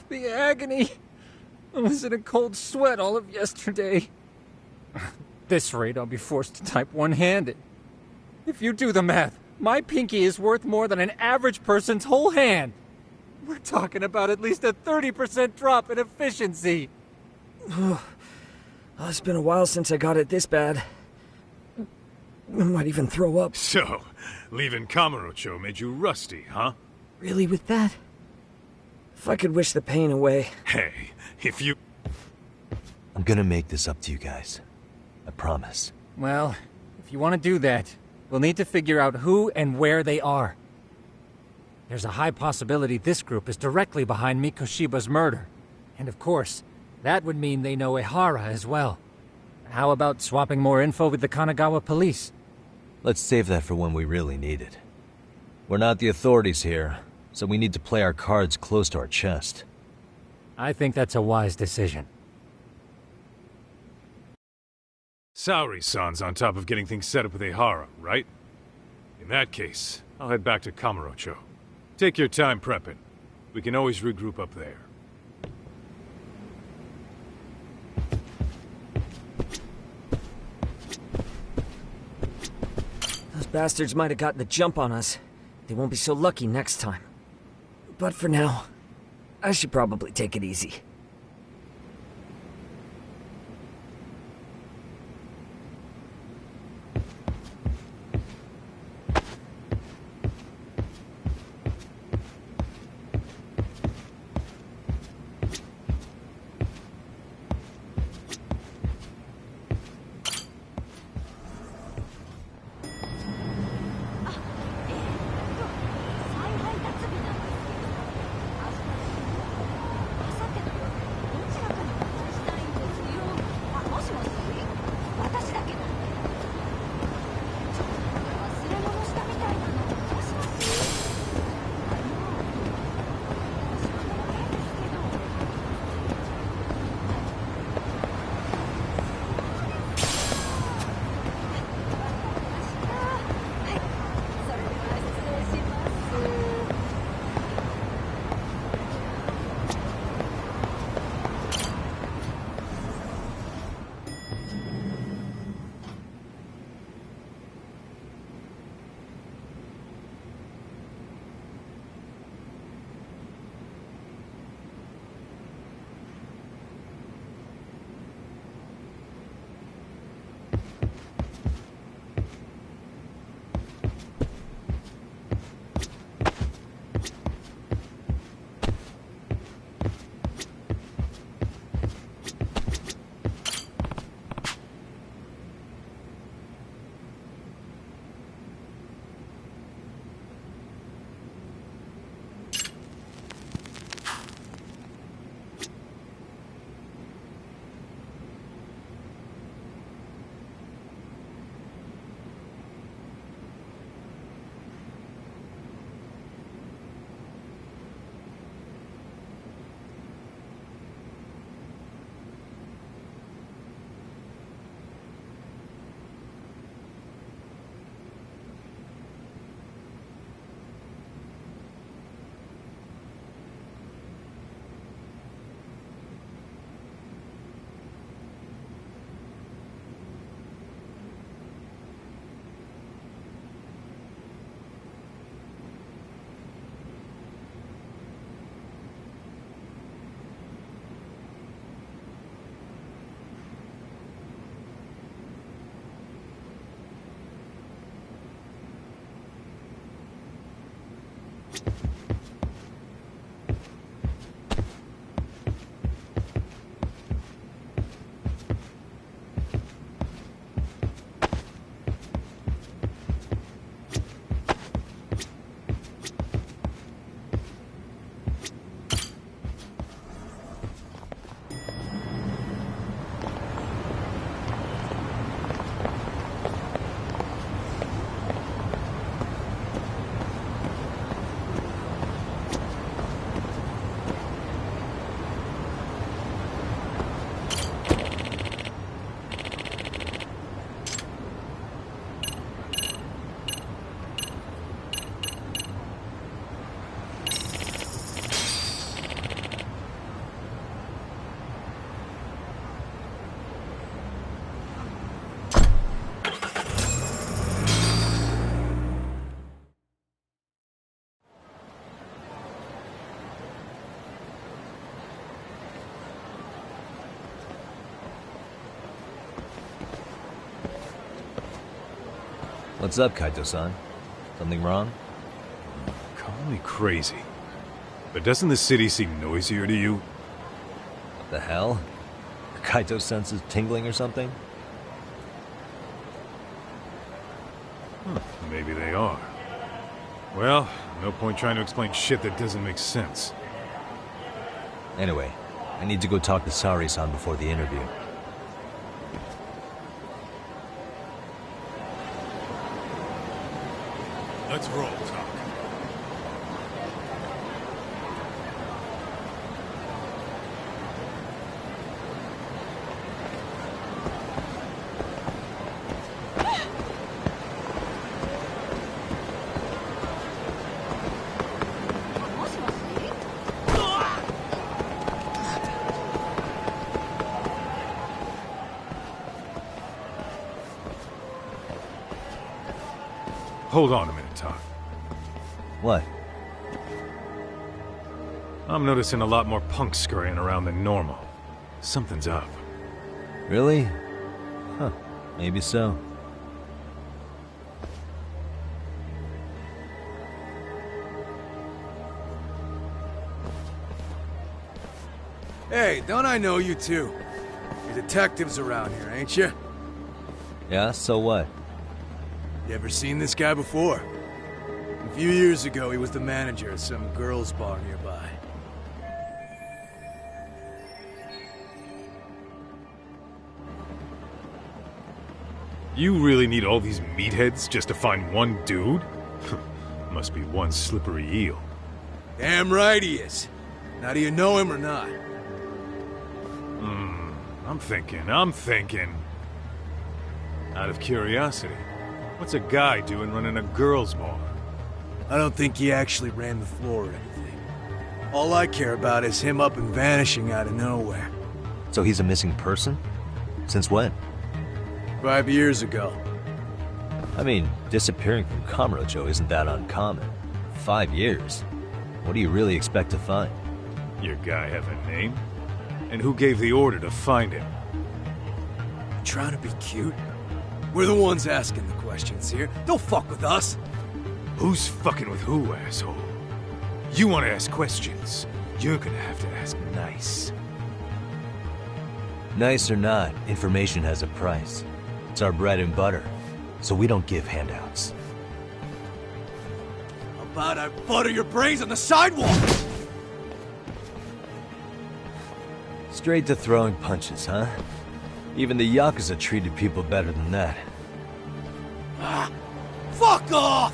S8: The agony! I was in a cold sweat all of yesterday. At this rate, I'll be forced to type one-handed. If you do the math, my pinky is worth more than an average person's whole hand. We're talking about at least a 30% drop in efficiency.
S11: It's been a while since I got it this bad. I might even throw up.
S6: So, leaving Kamurocho made you rusty, huh?
S11: Really with that? If I could wish the pain away.
S6: Hey, if you...
S10: I'm gonna make this up to you guys. I promise.
S8: Well, if you want to do that, we'll need to figure out who and where they are. There's a high possibility this group is directly behind Mikoshiba's murder. And of course, that would mean they know Ehara as well. How about swapping more info with the Kanagawa police?
S10: Let's save that for when we really need it. We're not the authorities here, so we need to play our cards close to our chest.
S8: I think that's a wise decision.
S6: Saori-san's on top of getting things set up with Ehara, right? In that case, I'll head back to Kamurocho. Take your time prepping. We can always regroup up there.
S11: Those bastards might have gotten the jump on us. They won't be so lucky next time. But for now, I should probably take it easy.
S10: What's up, Kaito-san? Something wrong?
S6: Call me crazy, but doesn't the city seem noisier to you?
S10: What the hell? Kaito's senses tingling or something?
S6: Maybe they are. Well, no point trying to explain shit that doesn't make sense.
S10: Anyway, I need to go talk to Sari-san before the interview.
S6: Let's roll, Talk. Hold on a minute, Talk.
S10: What?
S6: I'm noticing a lot more punks scurrying around than normal. Something's up.
S10: Really? Huh. Maybe so.
S12: Hey, don't I know you two? You're detectives around here, ain't you?
S10: Yeah, so what?
S12: You ever seen this guy before? A few years ago, he was the manager at some girls' bar nearby.
S6: You really need all these meatheads just to find one dude? Must be one slippery eel.
S12: Damn right he is. Now, do you know him or not?
S6: I'm thinking. Out of curiosity, what's a guy doing running a girls' bar?
S12: I don't think he actually ran the floor or anything. All I care about is him up and vanishing out of nowhere.
S10: So he's a missing person? Since when?
S12: 5 years ago.
S10: I mean, disappearing from Kamurocho isn't that uncommon. 5 years? What do you really expect to find?
S6: Your guy have a name? And who gave the order to find him?
S12: You trying to be cute? We're the ones asking the questions here. Don't fuck with us.
S6: Who's fucking with who, asshole? You want to ask questions? You're gonna have to ask nice.
S10: Nice or not, information has a price. It's our bread and butter, so we don't give handouts.
S12: How about I butter your brains on the sidewalk?
S10: Straight to throwing punches, huh? Even the Yakuza treated people better than that.
S12: Fuck off!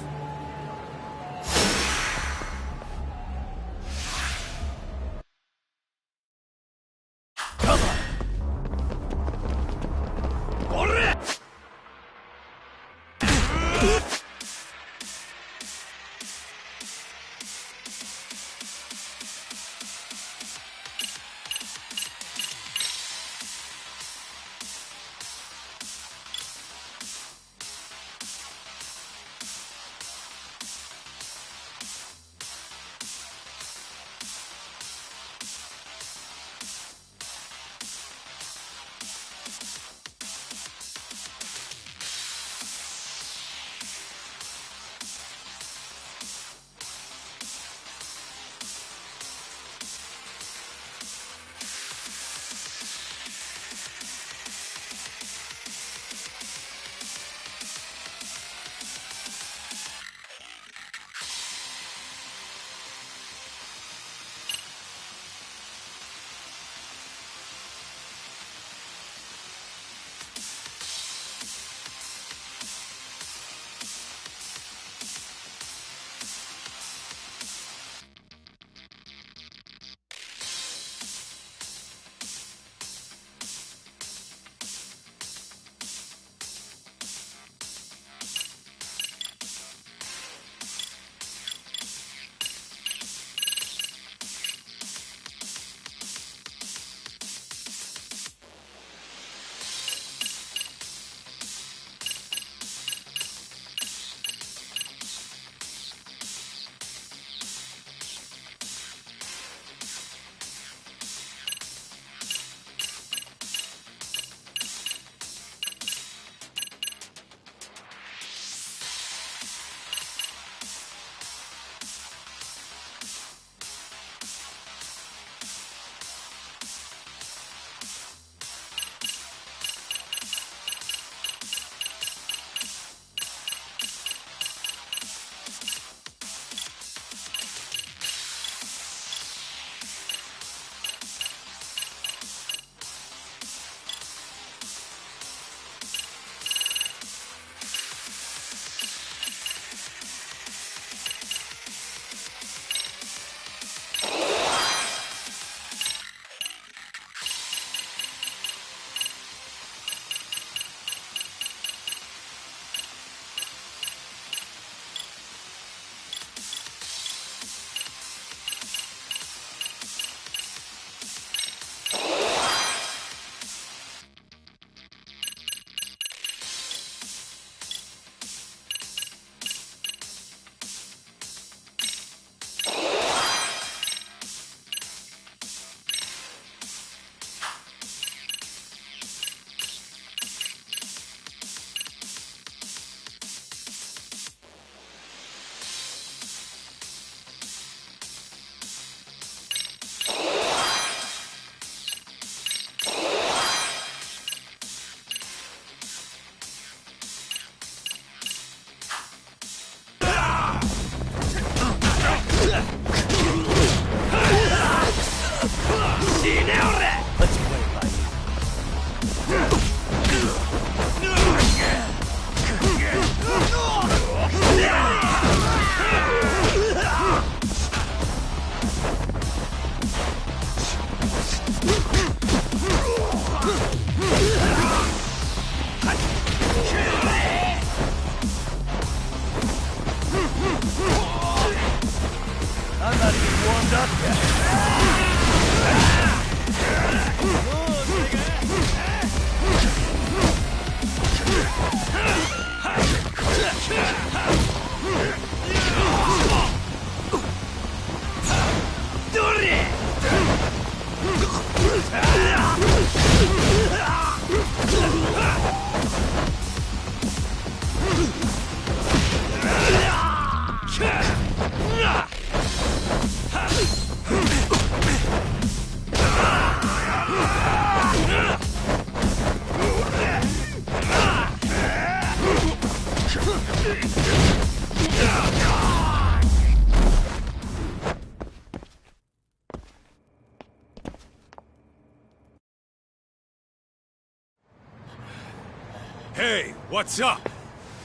S6: Hey, what's up?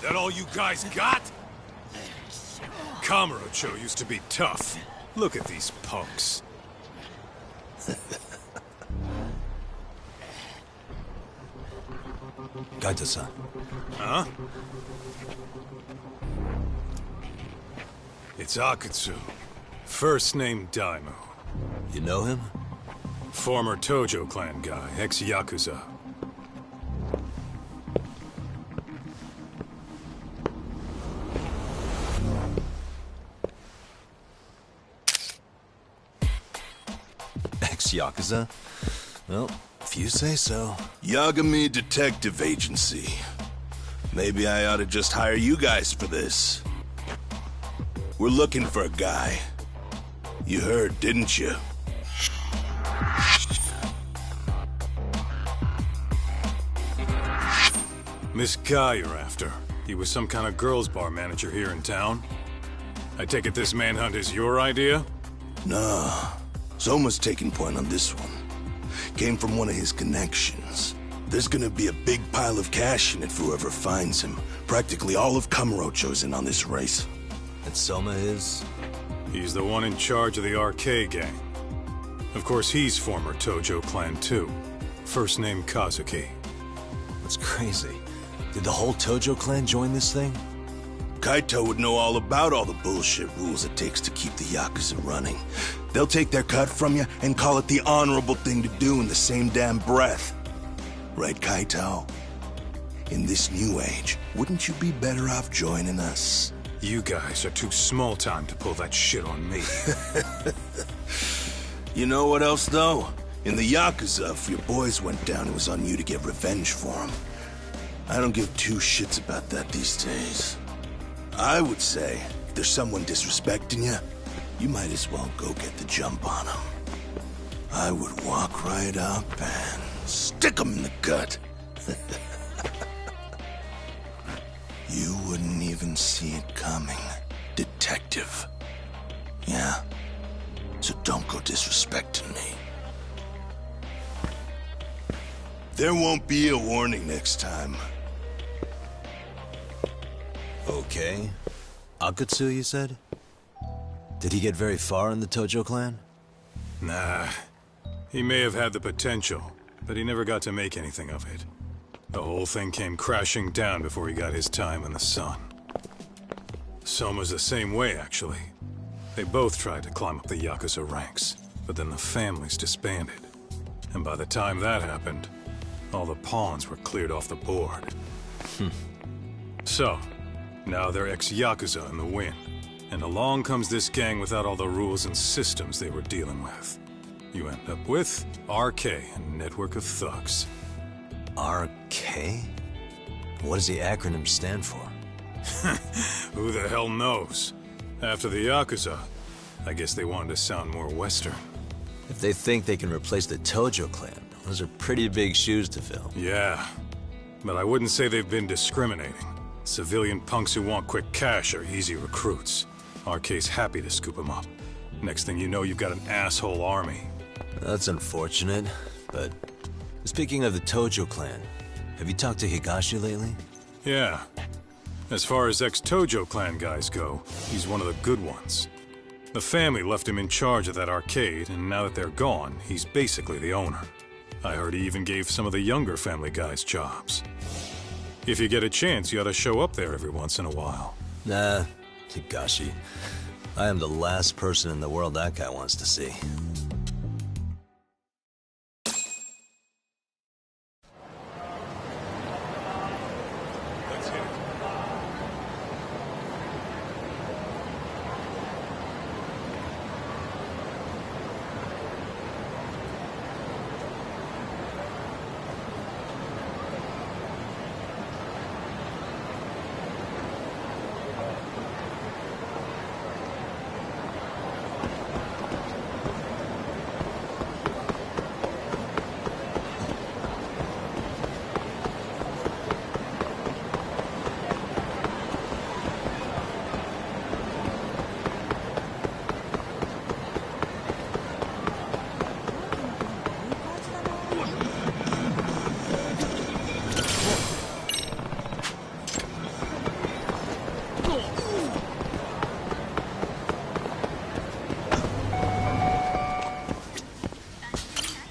S6: That all you guys got? Kamurocho used to be tough. Look at these punks.
S2: Kaito-san.
S6: Huh? It's Akutsu. First name Daimyo.
S2: You know him?
S6: Former Tojo clan guy, ex-Yakuza.
S2: Ex-Yakuza? Well, if you say so.
S13: Yagami Detective Agency. Maybe I ought to just hire you guys for this. We're looking for a guy. You heard, didn't you?
S6: This guy you're after. He was some kind of girls' bar manager here in town. I take it this manhunt is your idea?
S13: Nah. Soma's taking point on this one. Came from one of his connections. There's gonna be a big pile of cash in it for whoever finds him. Practically all of Kamurocho's in on this race.
S2: And Soma is?
S6: He's the one in charge of the RK gang. Of course, he's former Tojo clan too. First name Kazuki.
S2: That's crazy. Did the whole Tojo clan join this thing?
S13: Kaito would know all about all the bullshit rules it takes to keep the Yakuza running. They'll take their cut from you and call it the honorable thing to do in the same damn breath. Right, Kaito? In this new age, wouldn't you be better off joining us?
S6: You guys are too small time to pull that shit on me.
S13: You know what else, though? In the Yakuza, if your boys went down, it was on you to get revenge for them. I don't give two shits about that these days. I would say, if there's someone disrespecting you, you might as well go get the jump on them. I would walk right up and stick them in the gut. You wouldn't even see it coming, detective. Yeah? So don't go disrespecting me. There won't be a warning next time.
S2: Okay. Akutsu, you said? Did he get very far in the Tojo clan?
S6: Nah. He may have had the potential, but he never got to make anything of it. The whole thing came crashing down before he got his time in the sun. Soma's the same way, actually. They both tried to climb up the Yakuza ranks, but then the families disbanded. And by the time that happened, all the pawns were cleared off the board. So, now they're ex-Yakuza in the wind. And along comes this gang without all the rules and systems they were dealing with. You end up with RK, a network of thugs.
S2: RK? What does the acronym stand for?
S6: Who the hell knows? After the Yakuza, I guess they wanted to sound more Western.
S2: If they think they can replace the Tojo clan, those are pretty big shoes to fill.
S6: Yeah, but I wouldn't say they've been discriminating. Civilian punks who want quick cash are easy recruits. RK's happy to scoop them up. Next thing you know, you've got an asshole army.
S2: That's unfortunate, but speaking of the Tojo clan, have you talked to Higashi lately?
S6: Yeah. As far as ex-Tojo clan guys go, he's one of the good ones. The family left him in charge of that arcade, and now that they're gone, he's basically the owner. I heard he even gave some of the younger family guys jobs. If you get a chance, you ought to show up there every once in a while.
S2: Nah, Higashi. I am the last person in the world that guy wants to see.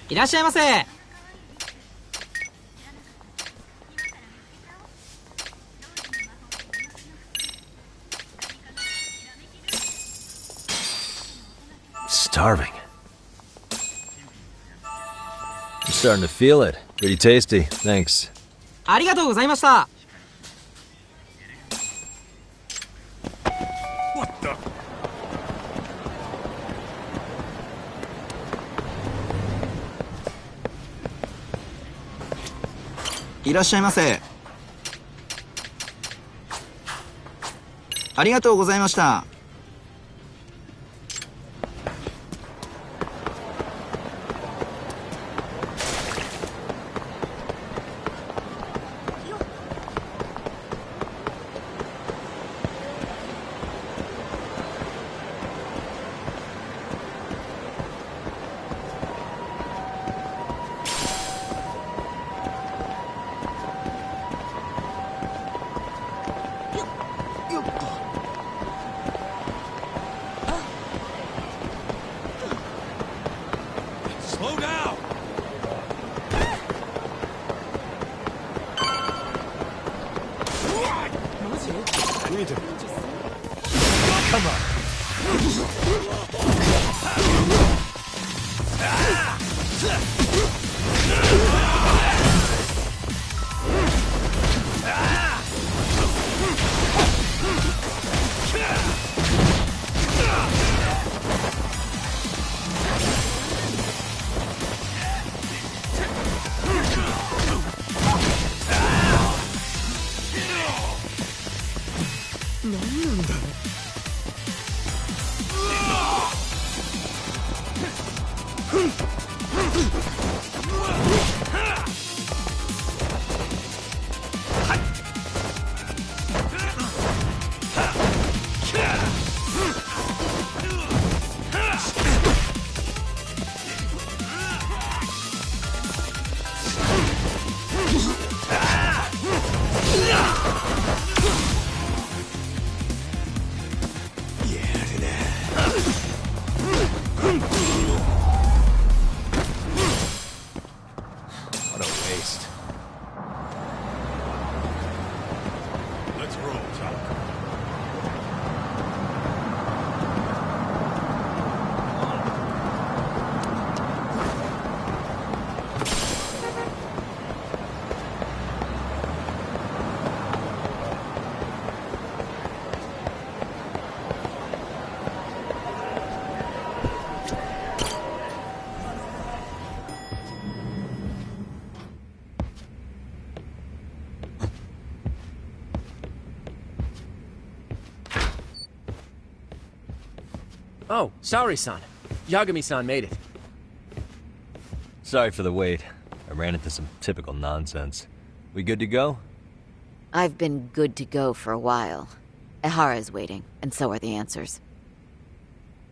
S14: いらっしゃいませ。
S10: Starving. I'm starting to feel it. Pretty tasty. Thanks.
S14: ありがとうございました。
S6: What the?
S14: いらっしゃいませ。ありがとうございました。
S6: Slow down! We need to... Come What a waste. Let's roll, Tom.
S15: Oh, sorry, son. Yagami-san made it.
S10: Sorry for the wait. I ran into some typical nonsense. We good to go?
S16: I've been good to go for a while. Ehara's waiting, and so are the answers.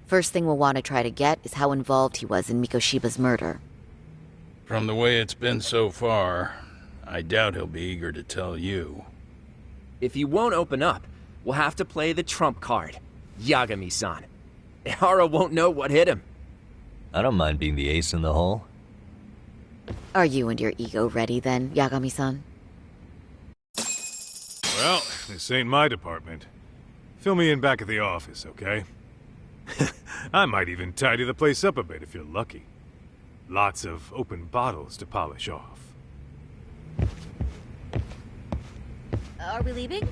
S16: First thing we'll want to try to get is how involved he was in Mikoshiba's murder.
S3: From the way it's been so far, I doubt he'll be eager to tell you.
S15: If he won't open up, we'll have to play the trump card. Yagami-san. Ehara won't know what hit him.
S10: I don't mind being the ace in the hole.
S16: Are you and your ego ready then, Yagami-san?
S6: Well, this ain't my department. Fill me in back at the office, okay? I might even tidy the place up a bit if you're lucky. Lots of open bottles to polish off.
S16: Are we leaving?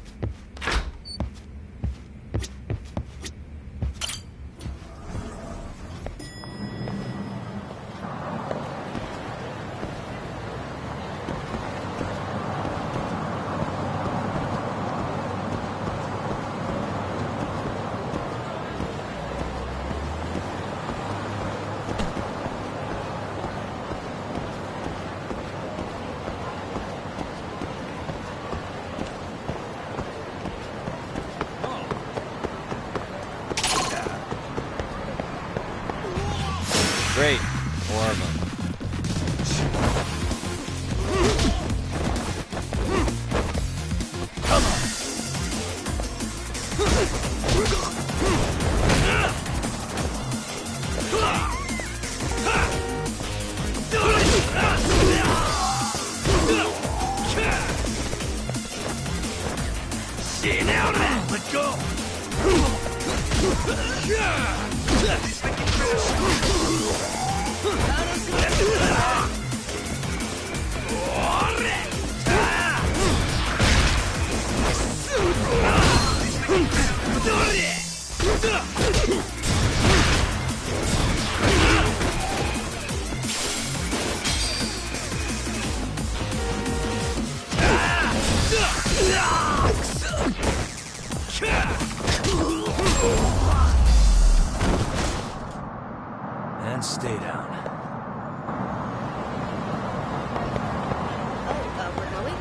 S10: Great. More of them.
S6: Come on.
S10: And stay down.
S16: We're going?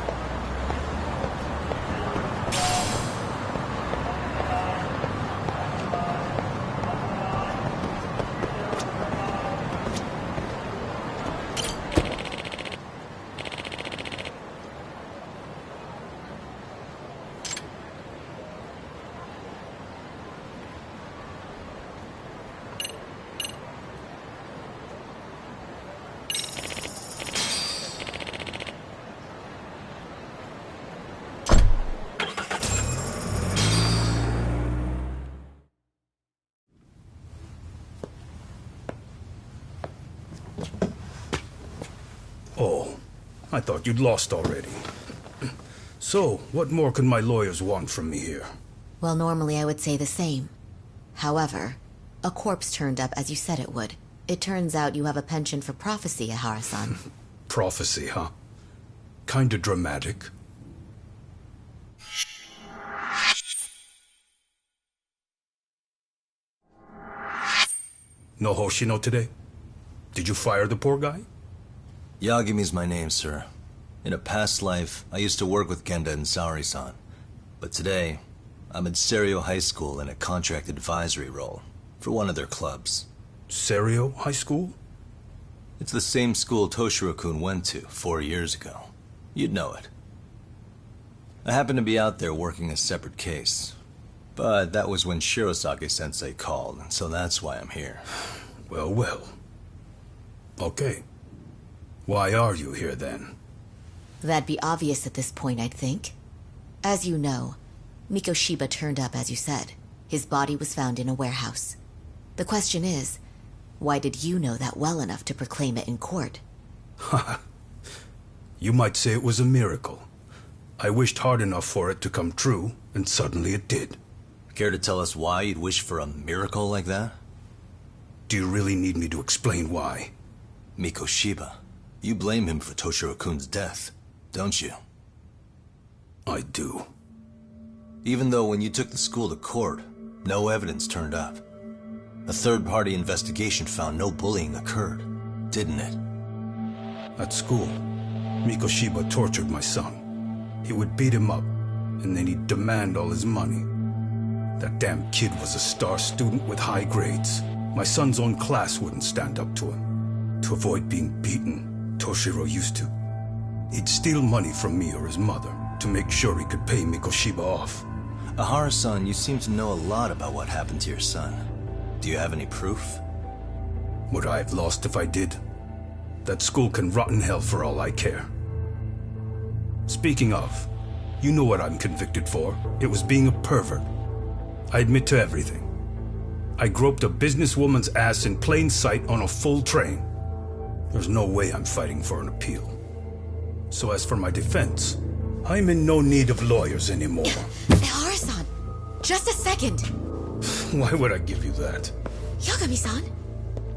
S17: Oh, I thought you'd lost already. So, what more could my lawyers want from me here?
S16: Well, normally I would say the same. However, a corpse turned up as you said it would. It turns out you have a penchant for prophecy, Ehara-san.
S17: Prophecy, huh? Kinda dramatic. No Hoshino today? Did you fire the poor guy?
S2: Yagumi's my name, sir. In a past life, I used to work with Genda and Saori-san. But today, I'm at Serio High School in a contract advisory role for one of their clubs.
S17: Serio High School?
S2: It's the same school Toshiro-kun went to 4 years ago. You'd know it. I happened to be out there working a separate case. But that was when Shirosake-sensei called, so that's why I'm here.
S17: Well, well. Okay. Why are you here, then?
S16: That'd be obvious at this point, I'd think. As you know, Mikoshiba turned up as you said. His body was found in a warehouse. The question is, why did you know that well enough to proclaim it in court?
S17: Ha! You might say it was a miracle. I wished hard enough for it to come true, and suddenly it did.
S2: Care to tell us why you'd wish for a miracle like that?
S17: Do you really need me to explain why?
S2: Mikoshiba. You blame him for Toshiro-kun's death, don't you?
S17: I do.
S2: Even though when you took the school to court, no evidence turned up. A third-party investigation found no bullying occurred, didn't it?
S17: At school, Mikoshiba tortured my son. He would beat him up, and then he'd demand all his money. That damn kid was a star student with high grades. My son's own class wouldn't stand up to him. To avoid being beaten, Toshiro used to. He'd steal money from me or his mother to make sure he could pay Mikoshiba off.
S2: Ehara-san, you seem to know a lot about what happened to your son. Do you have any proof?
S17: Would I have lost if I did? That school can rot in hell for all I care. Speaking of, you know what I'm convicted for. It was being a pervert. I admit to everything. I groped a businesswoman's ass in plain sight on a full train. There's no way I'm fighting for an appeal. So as for my defense, I'm in no need of lawyers anymore.
S16: Ehara-san, just a second.
S17: Why would I give you that?
S16: Yagami-san?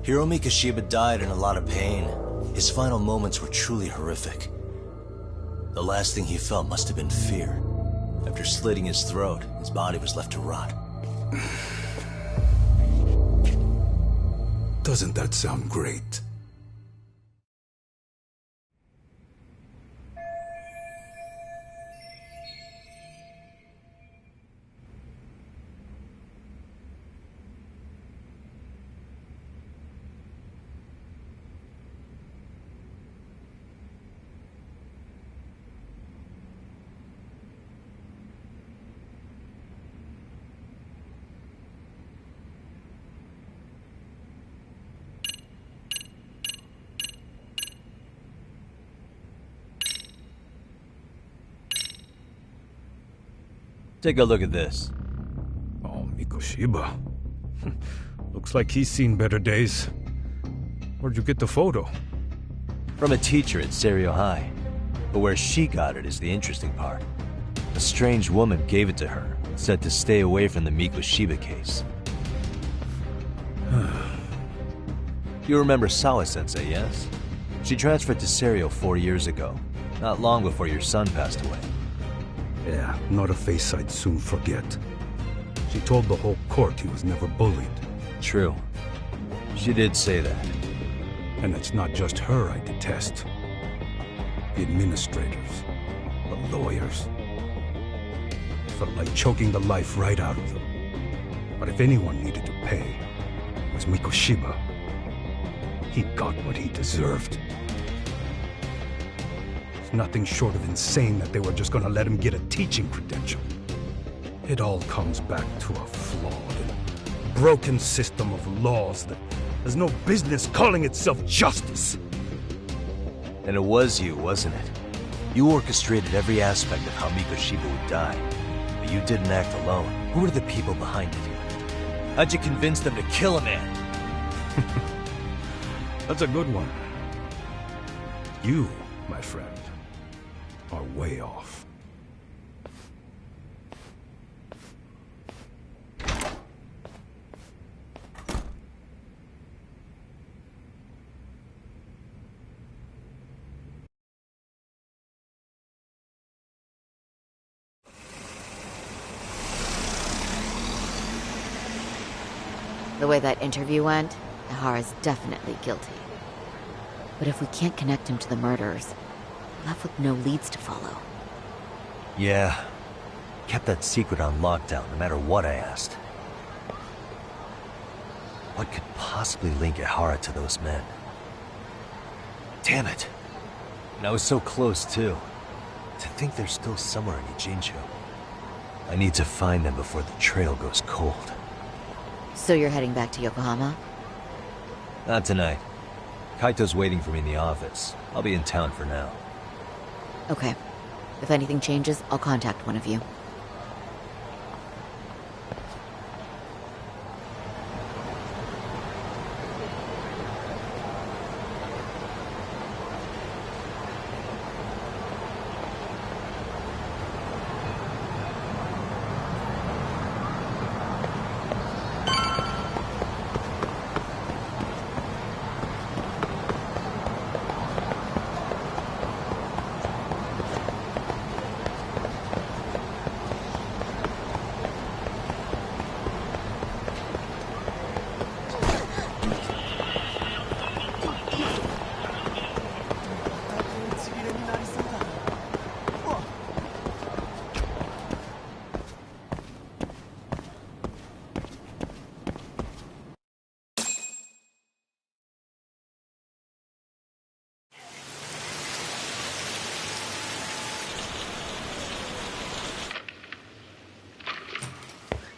S2: Hiro Mikoshiba died in a lot of pain. His final moments were truly horrific. The last thing he felt must have been fear. After slitting his throat, his body was left to rot.
S17: Doesn't that sound great?
S10: Take a look at this.
S17: Mikoshiba. Looks like he's seen better days. Where'd you get the photo?
S10: From a teacher at Serio High. But where she got it is the interesting part. A strange woman gave it to her, said to stay away from the Mikoshiba case. You remember Sawa-sensei, yes? She transferred to Serio 4 years ago, not long before your son passed away.
S17: Yeah, not a face I'd soon forget. She told the whole court he was never bullied.
S10: True. She did say that.
S17: And it's not just her I detest. The administrators, the lawyers. It felt like choking the life right out of them. But if anyone needed to pay, it was Mikoshiba. He got what he deserved. It's nothing short of insane that they were just gonna let him get a teaching credential. It all comes back to a flawed and broken system of laws that has no business calling itself justice.
S10: And it was you, wasn't it? You orchestrated every aspect of how Mikoshiba would die. But you didn't act alone. Who were the people behind it? How'd you convince them to kill a man?
S17: That's a good one. You, my friend, are way off.
S16: The way that interview went, Ihara's definitely guilty. But if we can't connect him to the murderers, we're left with no leads to follow.
S10: Yeah. Kept that secret on lockdown, no matter what I asked. What could possibly link Ihara to those men? Damn it! And I was so close, too. To think they're still somewhere in Ijincho. I need to find them before the trail goes cold.
S16: So you're heading back to Yokohama?
S10: Not tonight. Kaito's waiting for me in the office. I'll be in town for now.
S16: Okay. If anything changes, I'll contact one of you.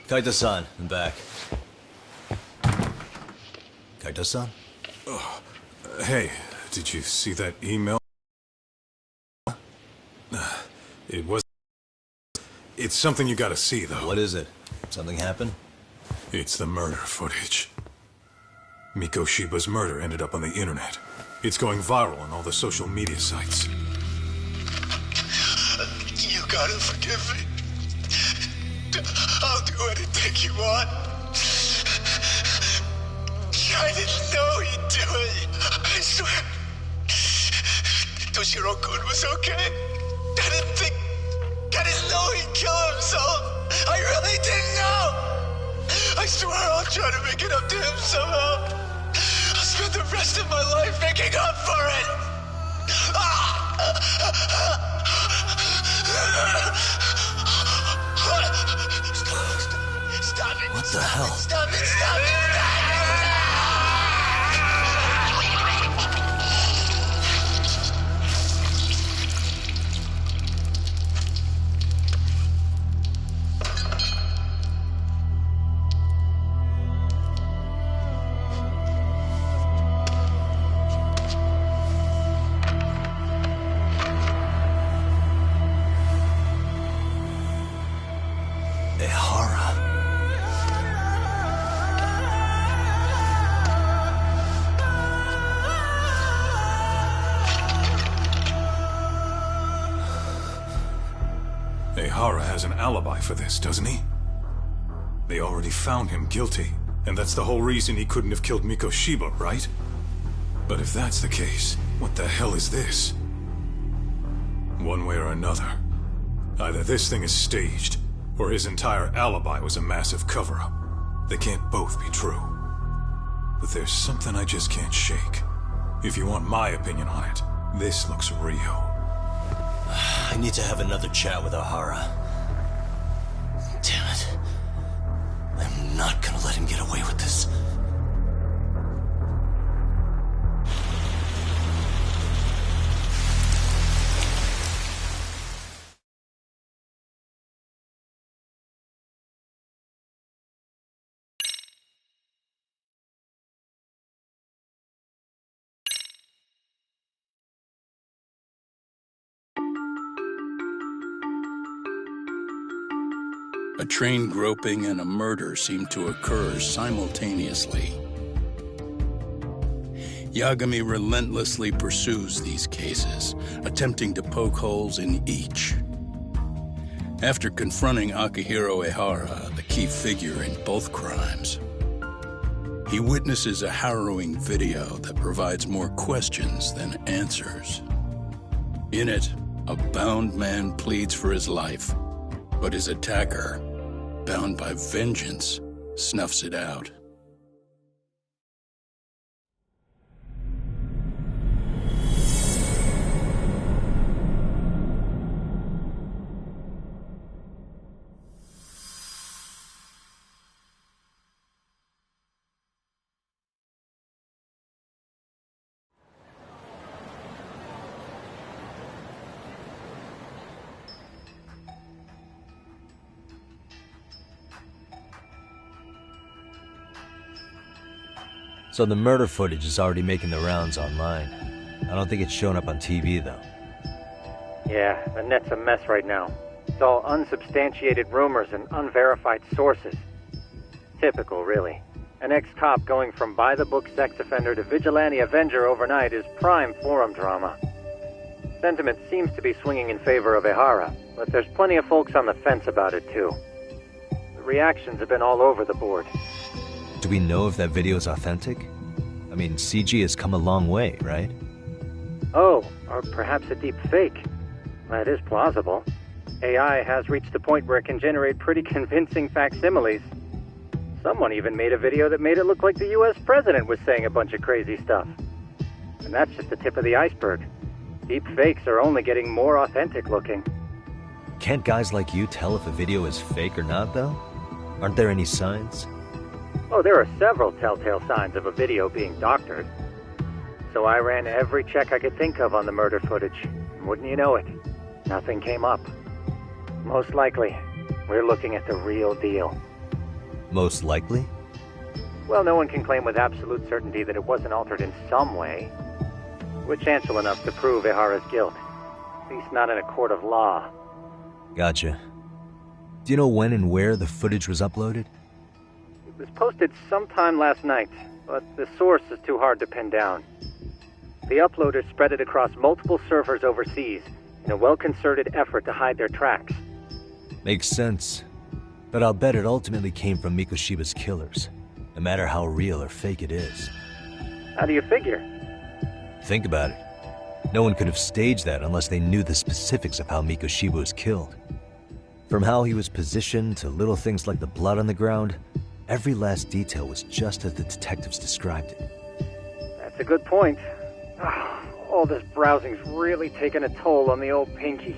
S2: Kaito-san, I'm back. Kaito-san?
S6: Hey, did you see that email? It was... It's something you gotta see, though.
S2: What is it? Something happened?
S6: It's the murder footage. Mikoshiba's murder ended up on the internet. It's going viral on all the social media sites.
S13: You gotta forgive me. I'll do anything you want. I didn't know he'd do it. I swear. Toshiro-kun was okay. I didn't know he'd kill himself. I really didn't know. I swear I'll try to make it up to him somehow. I'll spend the rest of my life making up for it. Stop it.
S2: What the hell?
S13: Stop it, stop it, stop it!
S6: Ehara has an alibi for this, doesn't he? They already found him guilty, and that's the whole reason he couldn't have killed Mikoshiba, right? But if that's the case, what the hell is this? One way or another, either this thing is staged, or his entire alibi was a massive cover-up. They can't both be true. But there's something I just can't shake. If you want my opinion on it, this looks real.
S2: I need to have another chat with Ehara. Damn it. I'm not gonna let him get away with this.
S3: A train groping and a murder seem to occur simultaneously. Yagami relentlessly pursues these cases, attempting to poke holes in each. After confronting Akihiro Ehara, the key figure in both crimes, he witnesses a harrowing video that provides more questions than answers. In it, a bound man pleads for his life, but his attacker, bound by vengeance, snuffs it out.
S10: So the murder footage is already making the rounds online. I don't think it's showing up on TV, though.
S8: Yeah, the net's a mess right now. It's all unsubstantiated rumors and unverified sources. Typical, really. An ex-cop going from by-the-book sex offender to vigilante avenger overnight is prime forum drama. Sentiment seems to be swinging in favor of Ehara, but there's plenty of folks on the fence about it, too. The reactions have been all over the board.
S10: Do we know if that video is authentic? I mean, CG has come a long way, right?
S8: Oh, or perhaps a deep fake. That is plausible. AI has reached a point where it can generate pretty convincing facsimiles. Someone even made a video that made it look like the US president was saying a bunch of crazy stuff. And that's just the tip of the iceberg. Deep fakes are only getting more authentic looking.
S10: Can't guys like you tell if a video is fake or not, though? Aren't there any signs?
S8: Oh, there are several telltale signs of a video being doctored. So I ran every check I could think of on the murder footage. Wouldn't you know it, nothing came up. Most likely, we're looking at the real deal.
S10: Most likely?
S8: Well, no one can claim with absolute certainty that it wasn't altered in some way. We're chancel enough to prove Ehara's guilt. At least not in a court of law.
S10: Gotcha. Do you know when and where the footage was uploaded?
S8: It was posted sometime last night, but the source is too hard to pin down. The uploaders spread it across multiple servers overseas in a well-concerted effort to hide their tracks.
S10: Makes sense. But I'll bet it ultimately came from Mikoshiba's killers, no matter how real or fake it is.
S8: How do you figure?
S10: Think about it. No one could have staged that unless they knew the specifics of how Mikoshiba was killed. From how he was positioned to little things like the blood on the ground, every last detail was just as the detectives described it.
S8: That's a good point. All this browsing's really taken a toll on the old pinky.